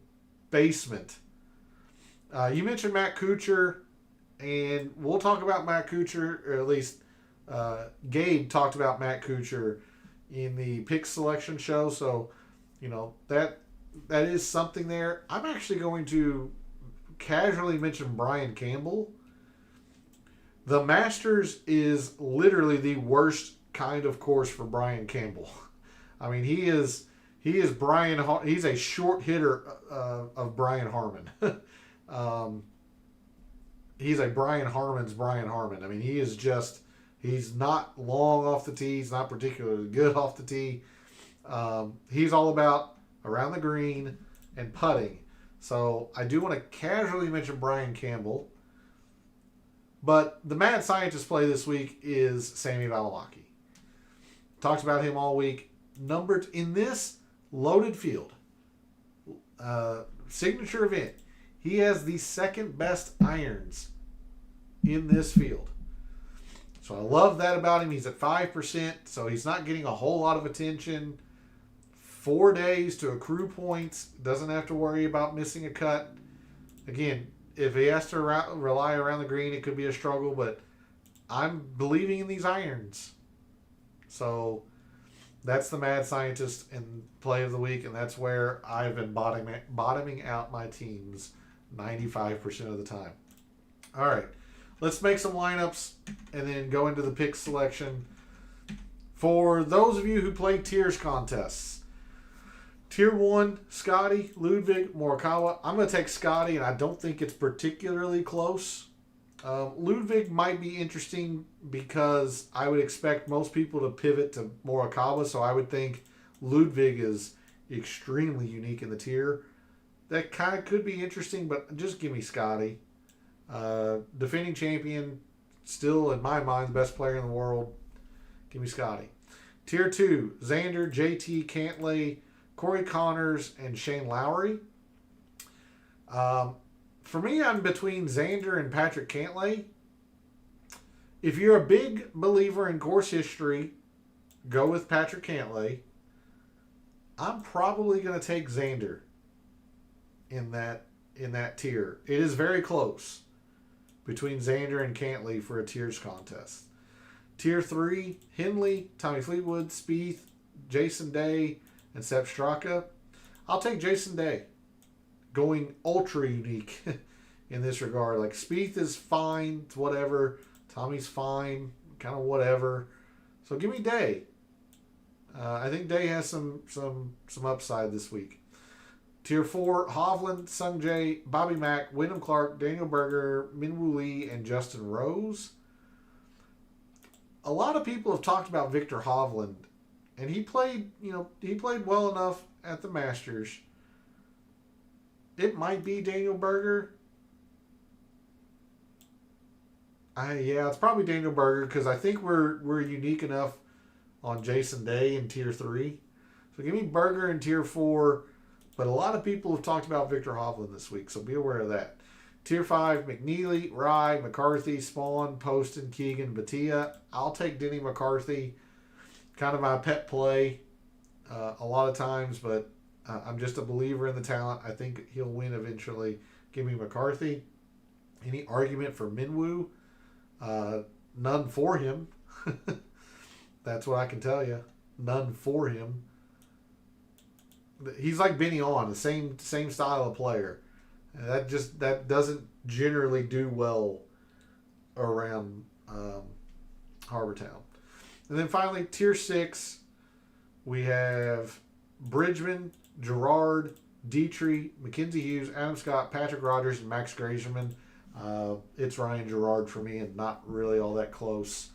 basement. You mentioned Matt Kuchar, and we'll talk about Matt Kuchar, or at least Gabe talked about Matt Kuchar in the pick selection show. So, that is something there. I'm actually going to casually mention Brian Campbell. The Masters is literally the worst kind of course for Brian Campbell. I mean, he is Brian. He's a short hitter of Brian Harmon. He's a Brian Harmon's Brian Harmon. I mean, he's not long off the tee. He's not particularly good off the tee. He's all about around the green and putting. So I do want to casually mention Brian Campbell. But the mad scientist play this week is Sammy Valimaki. Talked about him all week. Numbered in this loaded field, signature event, he has the second best irons in this field. So I love that about him. He's at 5%, so he's not getting a whole lot of attention. 4 days to accrue points. Doesn't have to worry about missing a cut. Again, if he has to rely around the green, it could be a struggle, but I'm believing in these irons. So that's the mad scientist in play of the week, and that's where I've been bottoming out my teams 95% of the time. All right, let's make some lineups and then go into the pick selection. For those of you who play tiers contests, Tier 1, Scotty, Ludwig, Morikawa. I'm going to take Scotty, and I don't think it's particularly close. Ludwig might be interesting because I would expect most people to pivot to Morikawa, so I would think Ludwig is extremely unique in the tier. That kind of could be interesting, but just give me Scotty. Defending champion, still in my mind, the best player in the world. Give me Scotty. Tier 2, Xander, JT, Cantlay, Corey Connors, and Shane Lowry. For me, I'm between Xander and Patrick Cantlay. If you're a big believer in course history, go with Patrick Cantlay. I'm probably going to take Xander in that tier. It is very close between Xander and Cantlay for a tiers contest. Tier 3, Henley, Tommy Fleetwood, Spieth, Jason Day, and Sepp Straka. I'll take Jason Day. Going ultra unique in this regard. Like, Spieth is fine. It's whatever. Tommy's fine. Kind of whatever. So give me Day. I think Day has some upside this week. Tier 4, Hovland, Sungjae, Bobby Mack, Wyndham Clark, Daniel Berger, Minwoo Lee, and Justin Rose. A lot of people have talked about Victor Hovland. And he played well enough at the Masters. It might be Daniel Berger. It's probably Daniel Berger because I think we're unique enough on Jason Day in Tier 3. So give me Berger in Tier 4. But a lot of people have talked about Victor Hovland this week, so be aware of that. Tier 5, McNeely, Rye, McCarthy, Spawn, Poston, Keegan, Batia. I'll take Denny McCarthy. Kind of my pet play a lot of times, but I'm just a believer in the talent. I think he'll win eventually. Give me McCarthy. Any argument for Minwoo? None for him. That's what I can tell you. None for him. He's like Benny On, the same style of player. That doesn't generally do well around Harbor Town. And then finally, Tier 6, we have Bridgman, Gerard, Dietrich, Mackenzie Hughes, Adam Scott, Patrick Rogers, and Max Grazeman. It's Ryan Gerard for me, and not really all that close,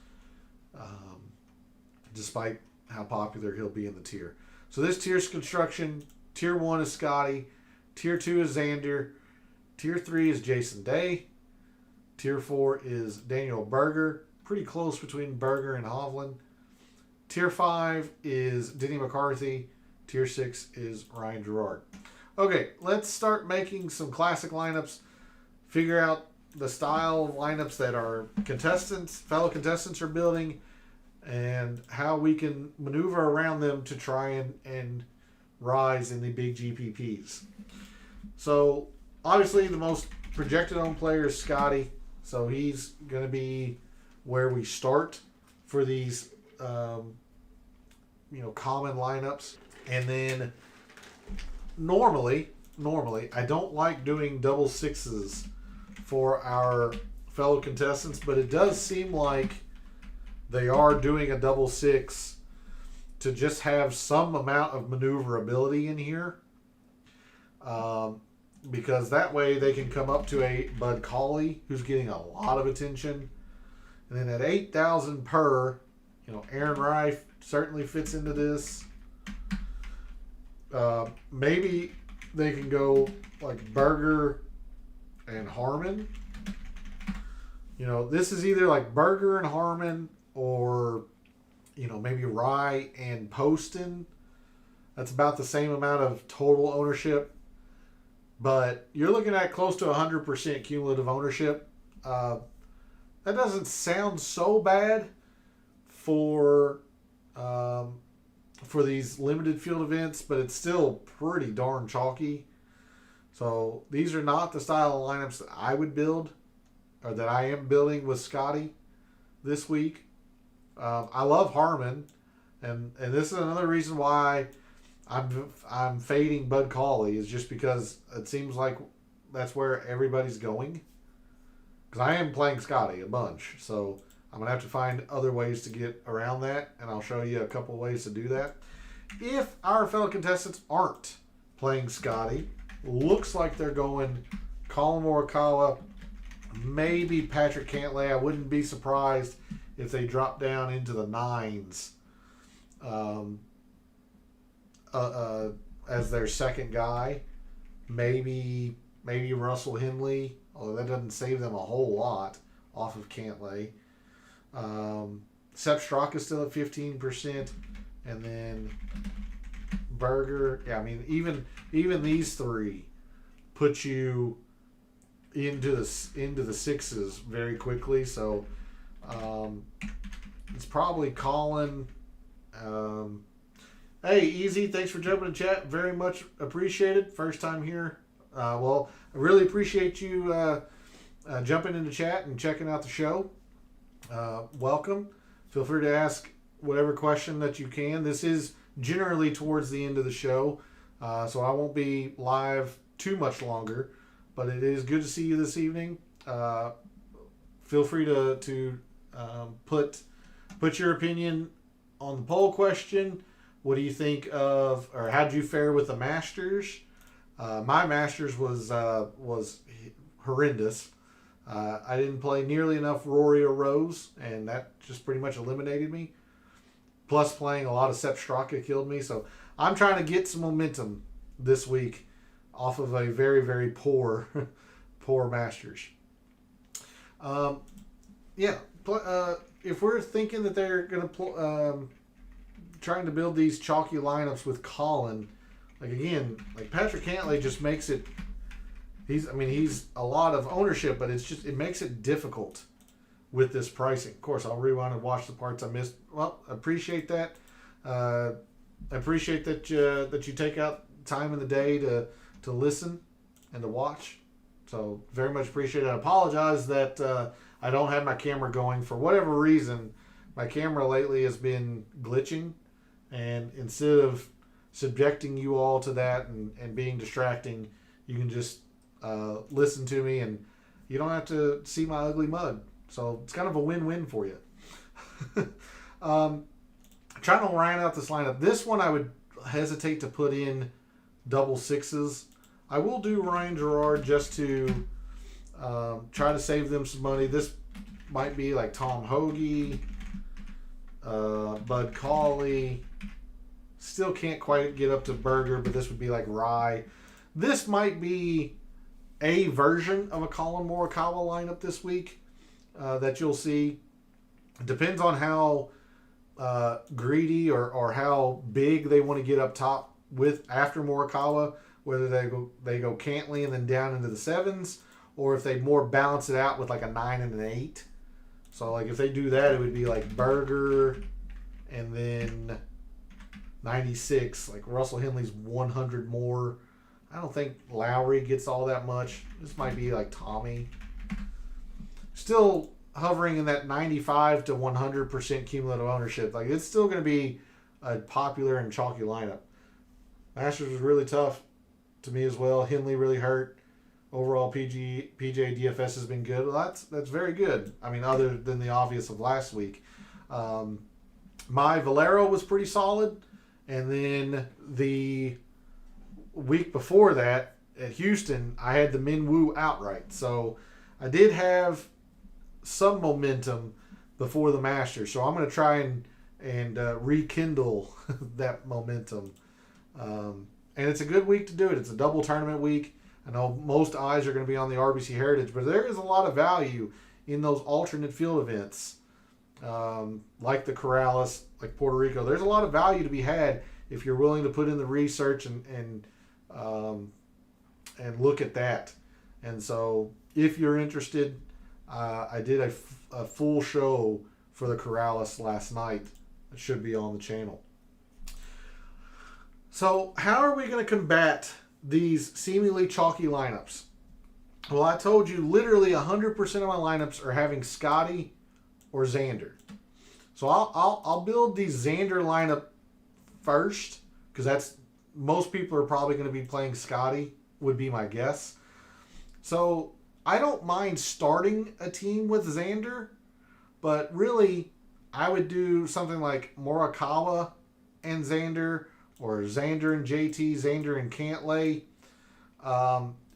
despite how popular he'll be in the tier. So this tier's construction, Tier 1 is Scotty, Tier 2 is Xander, Tier 3 is Jason Day, Tier 4 is Daniel Berger, pretty close between Berger and Hovland. Tier 5 is Denny McCarthy. Tier 6 is Ryan Gerard. Okay, let's start making some classic lineups. Figure out the style of lineups that our fellow contestants are building. and how we can maneuver around them to try and rise in the big GPPs. So obviously the most projected on player is Scotty, so he's going to be where we start for these common lineups. And then normally I don't like doing double sixes for our fellow contestants, but it does seem like they are doing a double six to just have some amount of maneuverability in here, because that way they can come up to a Bud Cauley, who's getting a lot of attention, and then at 8,000 per, Aaron Rife certainly fits into this. Maybe they can go like Berger and Harmon. This is either like Berger and Harmon, or maybe Rye and Poston. That's about the same amount of total ownership, but you're looking at close to 100% cumulative ownership. That doesn't sound so bad for these limited field events, but it's still pretty darn chalky. So these are not the style of lineups that I would build, or that I am building with Scotty this week. I love Harmon, and this is another reason why I'm fading Bud Cauley, is just because it seems like that's where everybody's going. Because I am playing Scotty a bunch, so I'm going to have to find other ways to get around that, and I'll show you a couple ways to do that. If our fellow contestants aren't playing Scotty, looks like they're going Colin Morikawa, maybe Patrick Cantlay. I wouldn't be surprised if they drop down into the nines as their second guy. Maybe Russell Henley, although that doesn't save them a whole lot off of Cantlay. Sepp Straka is still at 15%, and then Berger. Yeah, I mean even these three put you into the sixes very quickly. So it's probably Colin. Hey, Easy, thanks for jumping in chat. Very much appreciated. First time here. Well, I really appreciate you jumping into chat and checking out the show. Welcome. Feel free to ask whatever question that you can. This is generally towards the end of the show, so I won't be live too much longer, but it is good to see you this evening. Feel free to put your opinion on the poll question. What do you think of, or how'd you fare with the Masters? My Masters was horrendous. I didn't play nearly enough Rory or Rose, and that just pretty much eliminated me. Plus, playing a lot of Sepp Straka killed me. So I'm trying to get some momentum this week off of a very, very poor Masters. If we're thinking that they're going to trying to build these chalky lineups with Colin, like Patrick Cantlay just makes it. He's a lot of ownership, but it makes it difficult with this pricing. Of course, I'll rewind and watch the parts I missed. Well, appreciate that. I appreciate that you take out time in the day to listen and to watch. So very much appreciate it. I apologize that I don't have my camera going. For whatever reason, my camera lately has been glitching, and instead of subjecting you all to that and being distracting, you can just listen to me, and you don't have to see my ugly mug. So it's kind of a win-win for you. Trying to round out this lineup. This one I would hesitate to put in double sixes. I will do Ryan Gerard just to try to save them some money. This might be like Tom Hoagie, Bud Cauley. Still can't quite get up to Berger, but this would be like Rye. This might be a version of a Colin Morikawa lineup this week that you'll see. It depends on how greedy or how big they want to get up top with after Morikawa, whether they go Cantlay and then down into the sevens, or if they more balance it out with like a 9 and an 8. So like if they do that, it would be like Berger, and then 96, like Russell Henley's 100 more. I don't think Lowry gets all that much. This might be like Tommy. Still hovering in that 95 to 100% cumulative ownership. Like, it's still going to be a popular and chalky lineup. Masters was really tough to me as well. Henley really hurt. Overall, PGA DFS has been good. Well, that's very good. I mean, other than the obvious of last week. My Valero was pretty solid. And then the week before that at Houston, I had the Minwoo outright. So I did have some momentum before the Masters. So I'm going to try and rekindle that momentum. And it's a good week to do it. It's a double tournament week. I know most eyes are going to be on the RBC Heritage, but there is a lot of value in those alternate field events, like the Corrales, like Puerto Rico. There's a lot of value to be had if you're willing to put in the research and look at that. And so, if you're interested, I did a full show for the Corrales last night. It should be on the channel. So, how are we going to combat these seemingly chalky lineups? Well, I told you literally 100% of my lineups are having Scotty or Xander. So I'll build the Xander lineup first, because that's most people are probably going to be playing Scotty, would be my guess. So I don't mind starting a team with Xander, but really I would do something like Morikawa and Xander, or Xander and JT, Xander and Cantlay.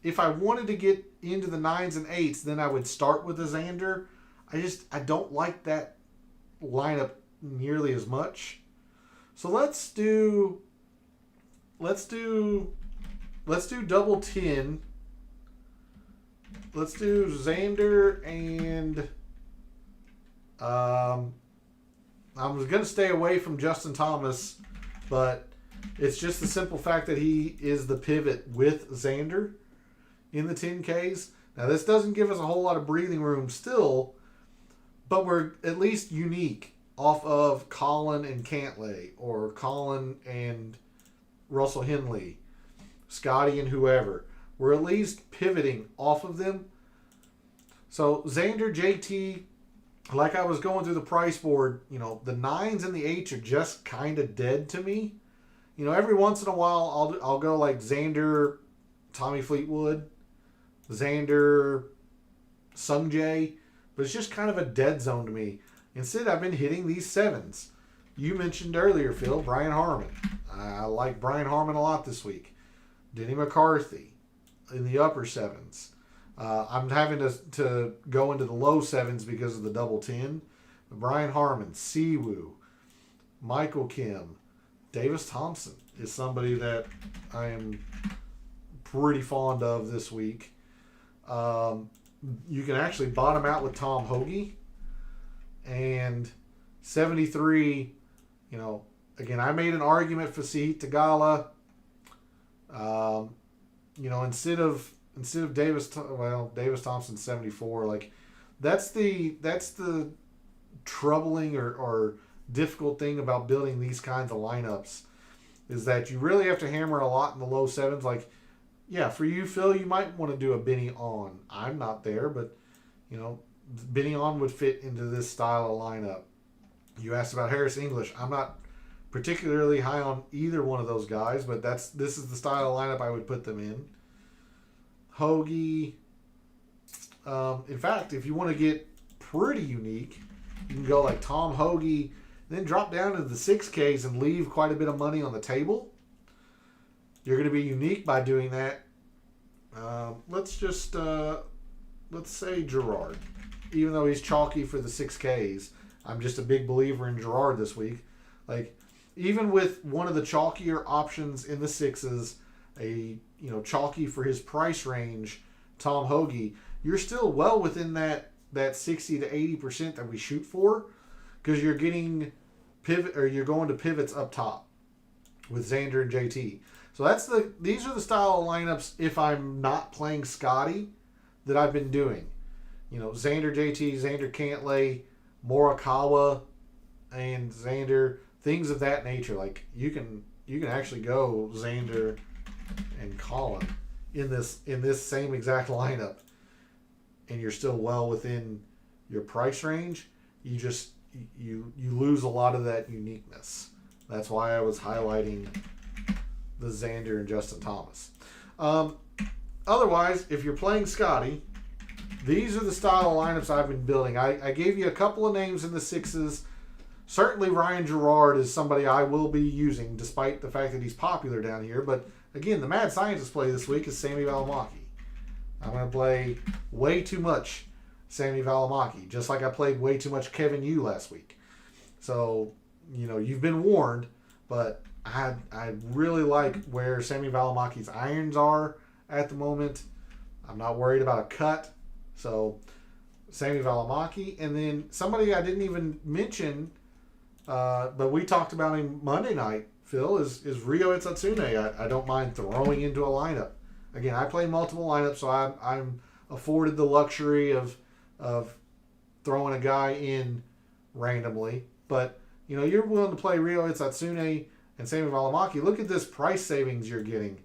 If I wanted to get into the 9s and 8s, then I would start with the Xander. I don't like that lineup nearly as much. So let's do double 10. Let's do Xander and I was going to stay away from Justin Thomas, but it's just the simple fact that he is the pivot with Xander in the 10Ks. Now, this doesn't give us a whole lot of breathing room still, but we're at least unique off of Colin and Cantlay, or Colin and Russell Henley, Scotty and whoever. We're at least pivoting off of them. So Xander, JT, like I was going through the price board, the 9s and the 8s are just kind of dead to me. Every once in a while I'll go like Xander, Tommy Fleetwood, Xander, Sungjae, but it's just kind of a dead zone to me. Instead, I've been hitting these 7s. You mentioned earlier, Phil, Brian Harman. I like Brian Harman a lot this week. Denny McCarthy in the upper 7s. I'm having to go into the low 7s because of the double 10. But Brian Harman, Siwoo, Michael Kim, Davis Thompson is somebody that I am pretty fond of this week. You can actually bottom out with Tom Hoagie. And 73, again, I made an argument for Sahith Theegala. Instead of Davis Thompson 74, like that's the troubling or difficult thing about building these kinds of lineups, is that you really have to hammer a lot in the low 7s. Like, yeah, for you, Phil, you might want to do a Benny On. I'm not there, but Benny On would fit into this style of lineup. You asked about Harris English. I'm not particularly high on either one of those guys, but this is the style of lineup I would put them in. Hoagie. In fact, if you want to get pretty unique, you can go like Tom Hoagie, then drop down to the 6Ks and leave quite a bit of money on the table. You're going to be unique by doing that. Let's say Gerard. Even though he's chalky for the 6Ks, I'm just a big believer in Gerard this week. Like, even with one of the chalkier options in the 6s, chalky for his price range, Tom Hoagie, you're still well within that 60 to 80% that we shoot for, because you're getting you're going to pivots up top with Xander and JT. So these are the style of lineups, if I'm not playing Scotty, that I've been doing. Xander JT, Xander Cantlay, Morikawa, and Xander, things of that nature. Like you can actually go Xander and Colin in this same exact lineup, and you're still well within your price range. You lose a lot of that uniqueness. That's why I was highlighting the Xander and Justin Thomas. Otherwise, if you're playing Scotty, these are the style of lineups I've been building. I gave you a couple of names in the sixes. Certainly Ryan Gerard is somebody I will be using, despite the fact that he's popular down here. But again, the mad scientist play this week is Sammy Valimaki. I'm going to play way too much Sammy Valimaki, just like I played way too much Kevin Yu last week. So, you've been warned, but I really like where Sammy Valimaki's irons are at the moment. I'm not worried about a cut. So, Sammy Valimaki. And then somebody I didn't even mention, but we talked about him Monday night, Phil, is Ryo Itsatsune. I don't mind throwing into a lineup. Again, I play multiple lineups, so I'm afforded the luxury of throwing a guy in randomly. But, you're willing to play Ryo Itsatsune and Sammy Valimaki. Look at this price savings you're getting.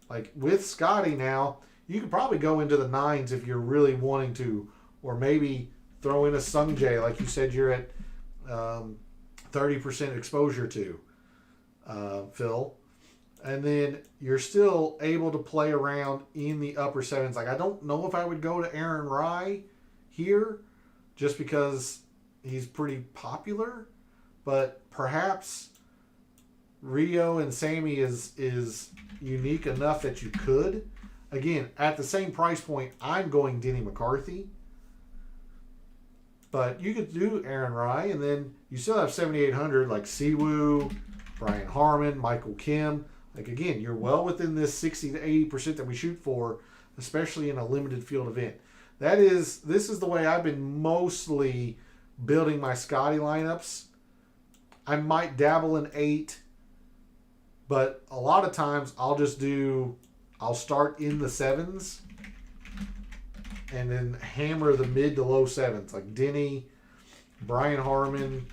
Like, with Scotty now, you could probably go into the 9s if you're really wanting to. Or maybe throw in a Sungjae, like you said you're at 30% exposure to, Phil. And then you're still able to play around in the upper 7s. Like, I don't know if I would go to Aaron Rai here just because he's pretty popular. But perhaps Ryo and Sammy is unique enough that you could. Again, at the same price point, I'm going Denny McCarthy. But you could do Aaron Rai, and then you still have 7,800 like Siwoo, Brian Harmon, Michael Kim. Like, again, you're well within this 60 to 80% that we shoot for, especially in a limited field event. This is the way I've been mostly building my Scotty lineups. I might dabble in 8, but a lot of times I'll start in the 7s and then hammer the mid to low 7s, like Denny, Brian Harmon,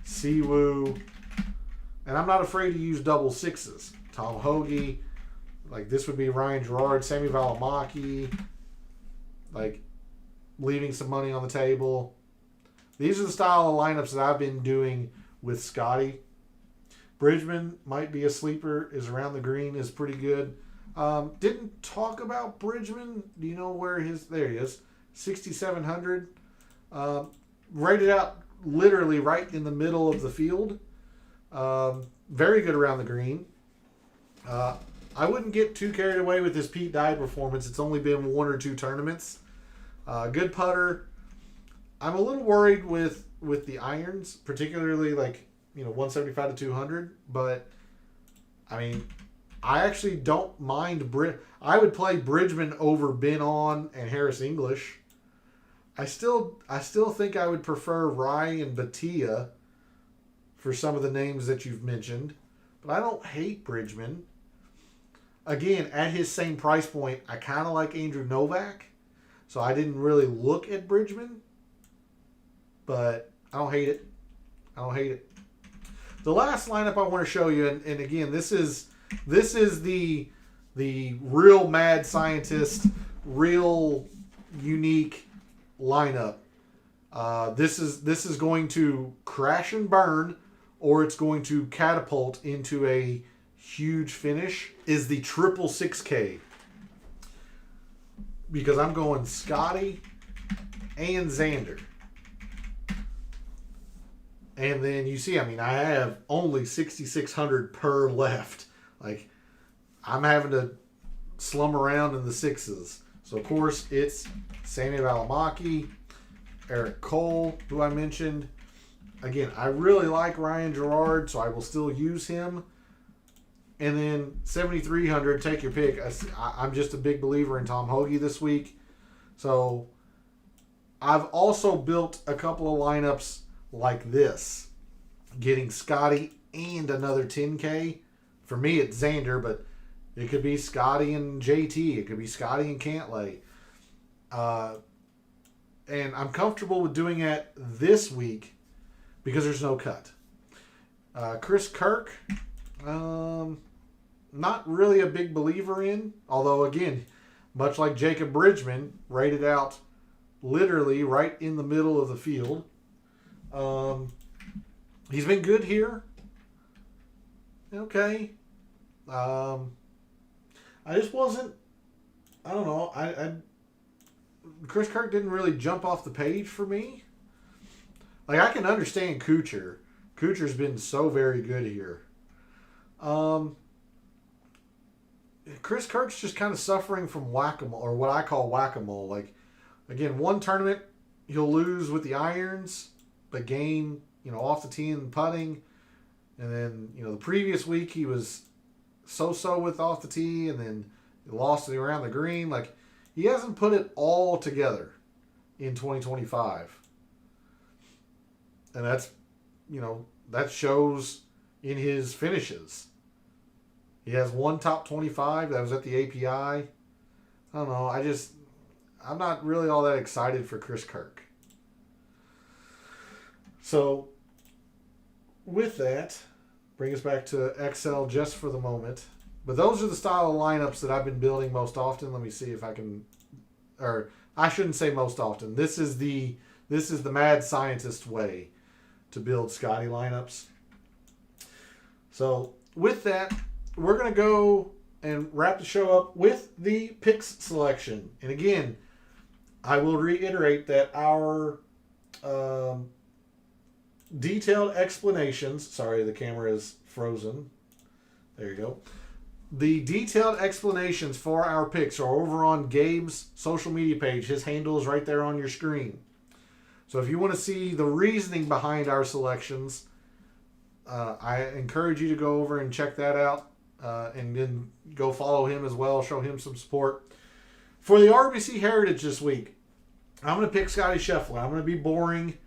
Siwoo. And I'm not afraid to use double 6s. Tom Hoagie, like this would be Ryan Gerard, Sammy Valimaki, like leaving some money on the table. These are the style of lineups that I've been doing with Scotty. Bridgman might be a sleeper, is around the green, is pretty good. Didn't talk about Bridgman. Do you know where there he is, 6,700. Rated out literally right in the middle of the field. Very good around the green. I wouldn't get too carried away with this Pete Dye performance. It's only been 1 or 2 tournaments. Good putter. I'm a little worried with the irons, particularly 175 to 200. But I mean, I actually don't mind I would play Bridgman over Ben On and Harris English. I still think I would prefer Rai and Batia for some of the names that you've mentioned, but I don't hate Bridgman. Again, at his same price point, I kind of like Andrew Novak, so I didn't really look at Bridgman, but I don't hate it. The last lineup I want to show you, and again, this is the real mad scientist, real unique lineup. This is going to crash and burn, or it's going to catapult into a huge finish, is the 666K. Because I'm going Scotty and Xander. And then you see, I mean, I have only 6,600 per left. Like, I'm having to slum around in the 6s. So, of course, it's Sammy Valimaki, Eric Cole, who I mentioned. Again, I really like Ryan Gerard, so I will still use him. And then 7,300, take your pick. I'm just a big believer in Tom Hoagie this week. So I've also built a couple of lineups like this, getting Scotty and another 10K. For me, it's Xander, but it could be Scotty and JT. It could be Scotty and Cantlay. And I'm comfortable with doing it this week because there's no cut. Chris Kirk, not really a big believer in, although again, much like Jacob Bridgman, rated out literally right in the middle of the field. He's been good here. Okay. I just wasn't, I don't know, Chris Kirk didn't really jump off the page for me. Like, I can understand Kuchar. Kuchar's been so very good here. Chris Kirk's just kind of suffering from whack-a-mole, or what I call whack-a-mole. Like, again, one tournament he'll lose with the irons, but gain, off the tee and putting. And then, the previous week he was so-so with off the tee, and then he lost it around the green. Like, he hasn't put it all together in 2025. And that's, that shows in his finishes. He has one top 25. That was at the API. I don't know. I'm not really all that excited for Chris Kirk. So, with that, bring us back to Excel just for the moment. But those are the style of lineups that I've been building most often. Let me see if I can, or I shouldn't say most often. This is the mad scientist way to build Scotty lineups. So with that, we're going to go and wrap the show up with the picks selection. And again, I will reiterate that our detailed explanations, sorry, the camera is frozen. There you go. The detailed explanations for our picks are over on Gabe's social media page. His handle is right there on your screen. So if you want to see the reasoning behind our selections, I encourage you to go over and check that out, and then go follow him as well, show him some support. For the RBC Heritage this week, I'm going to pick Scotty Scheffler. I'm going to be boring,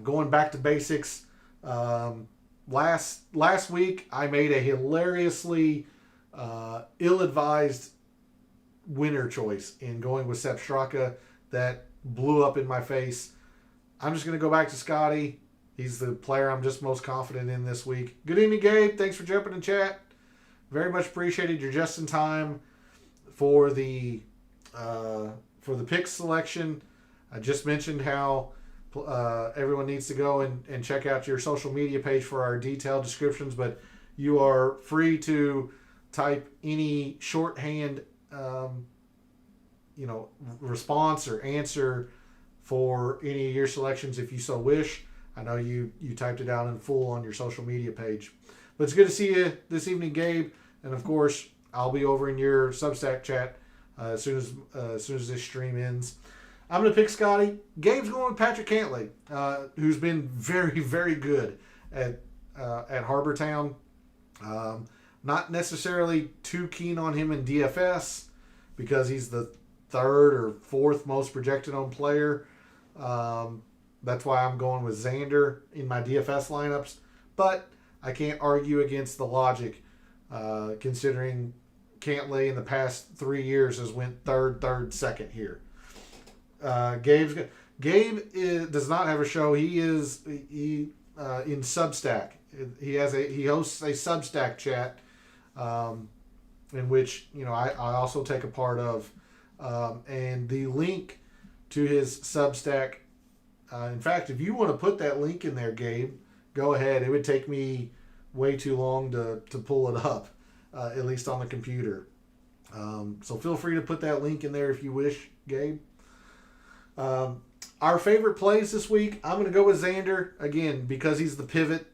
going back to basics. Last week, I made a hilariously ill-advised winner choice in going with Sepp Straka that blew up in my face. I'm just going to go back to Scotty. He's the player I'm just most confident in this week. Good evening, Gabe. Thanks for jumping in chat. Very much appreciated. You're just in time for the pick selection. I just mentioned how everyone needs to go and check out your social media page for our detailed descriptions, but you are free to type any shorthand response or answer for any of your selections if you so wish. I know you typed it out in full on your social media page. But it's good to see you this evening, Gabe. And of course, I'll be over in your Substack chat as soon as this stream ends. I'm going to pick Scotty. Gabe's going with Patrick Cantlay, who's been very, very good at Harbor Town. Not necessarily too keen on him in DFS because he's the third or fourth most projected on player. That's why I'm going with Xander in my DFS lineups. But I can't argue against the logic, considering Cantlay in the past 3 years has went third, second here. Gabe does not have a show. He in Substack. He hosts a Substack chat, in which I also take a part of, and the link to his Substack. In fact, if you want to put that link in there, Gabe, go ahead. It would take me way too long to pull it up, at least on the computer. So feel free to put that link in there if you wish, Gabe. Our favorite plays this week, I'm going to go with Xander, again, because he's the pivot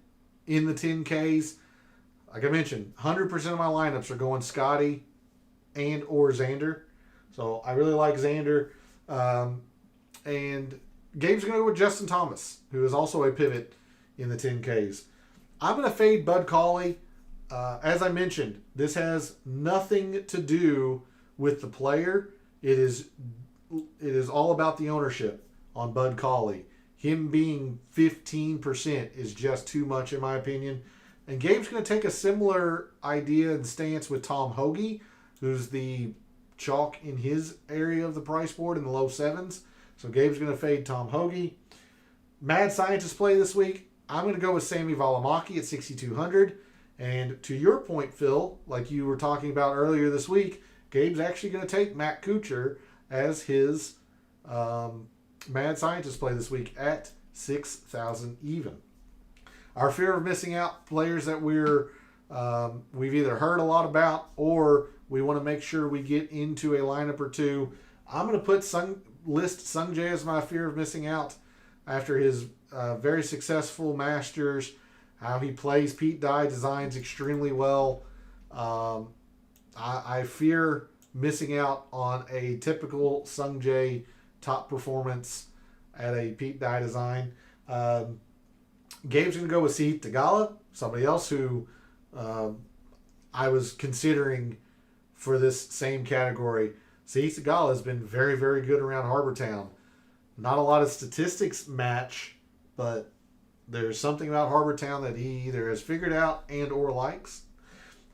in the 10Ks. Like I mentioned, 100% of my lineups are going Scotty and or Xander. So I really like Xander. And Gabe's going to go with Justin Thomas, who is also a pivot in the 10Ks. I'm going to fade Bud Cauley. As I mentioned, this has nothing to do with the player. It is all about the ownership on Bud Cauley. Him being 15% is just too much, in my opinion. And Gabe's going to take a similar idea and stance with Tom Hoge, who's the chalk in his area of the price board in the low sevens. So Gabe's going to fade Tom Hoge. Mad Scientist play this week. I'm going to go with Sami Valimaki at 6,200. And to your point, Phil, like you were talking about earlier this week, Gabe's actually going to take Matt Kuchar as his mad scientist play this week at 6,000 even. Our fear of missing out players that we've either heard a lot about or we want to make sure we get into a lineup or two. I'm going to list Sungjae as my fear of missing out after his very successful Masters, how he plays Pete Dye designs extremely well. I fear missing out on a typical Sungjae top performance at a Pete Dye design. Gabe's going to go with Sahith Theegala, somebody else who I was considering for this same category. Sahith Theegala has been very, very good around Harbor Town. Not a lot of statistics match, but there's something about Harbor Town that he either has figured out and or likes.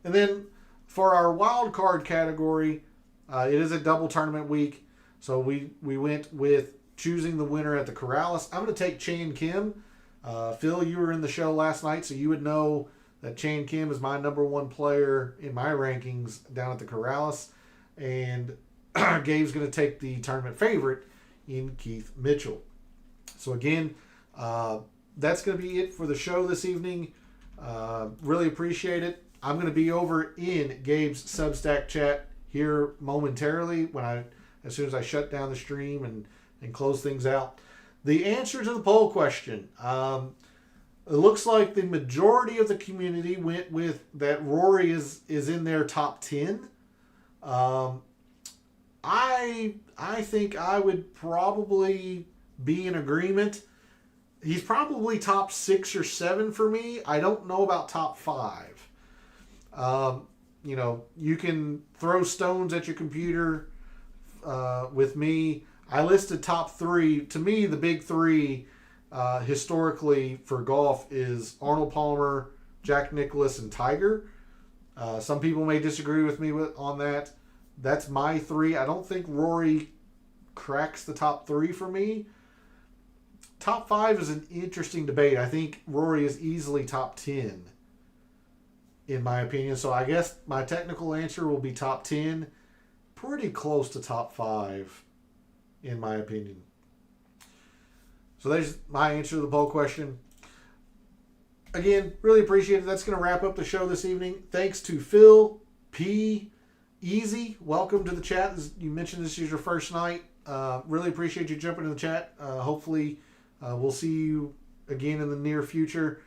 And then for our wild card category, it is a double tournament week. So we went with choosing the winner at the Corrales. I'm going to take Chan Kim. Phil, you were in the show last night, so you would know that Chan Kim is my number one player in my rankings down at the Corrales. And Gabe's going to take the tournament favorite in Keith Mitchell. So again, that's going to be it for the show this evening. Really appreciate it. I'm going to be over in Gabe's Substack chat here momentarily as soon as I shut down the stream and close things out. The answer to the poll question. It looks like the majority of the community went with that Rory is in their top 10. I think I would probably be in agreement. He's probably top 6 or 7 for me. I don't know about top 5. You can throw stones at your computer with me. I listed top 3. To me, the big 3 historically for golf is Arnold Palmer, Jack Nicklaus, and Tiger. Some people may disagree with me on that. That's my 3. I don't think Rory cracks the top 3 for me. Top 5 is an interesting debate. I think Rory is easily top 10, in my opinion. So I guess my technical answer will be top 10. Pretty close to top 5, in my opinion. So there's my answer to the poll question. Again, really appreciate it. That's going to wrap up the show this evening. Thanks to Phil, P, Easy. Welcome to the chat. You mentioned this is your first night. Really appreciate you jumping in the chat. Hopefully we'll see you again in the near future.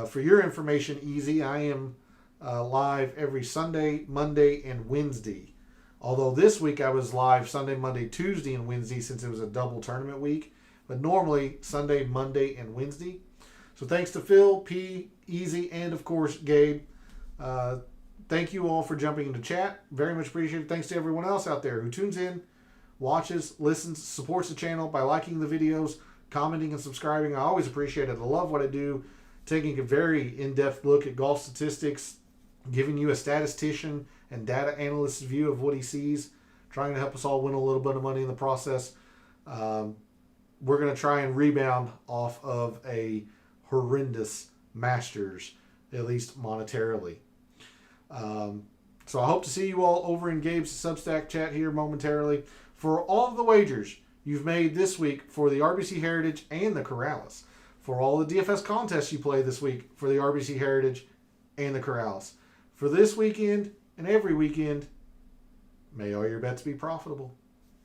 For your information, Easy, I am live every Sunday, Monday, and Wednesday. Although this week I was live Sunday, Monday, Tuesday, and Wednesday since it was a double tournament week. But normally Sunday, Monday, and Wednesday. So thanks to Phil, P, Easy, and of course Gabe. Thank you all for jumping into chat. Very much appreciated. Thanks to everyone else out there who tunes in, watches, listens, supports the channel by liking the videos, commenting, and subscribing. I always appreciate it. I love what I do. Taking a very in-depth look at golf statistics, giving you a statistician and data analyst's view of what he sees, trying to help us all win a little bit of money in the process. We're going to try and rebound off of a horrendous Masters, at least monetarily. So I hope to see you all over in Gabe's Substack chat here momentarily. For all of the wagers you've made this week for the RBC Heritage and the Corrales, for all the DFS contests you play this week for the RBC Heritage and the Corrales, for this weekend and every weekend, may all your bets be profitable.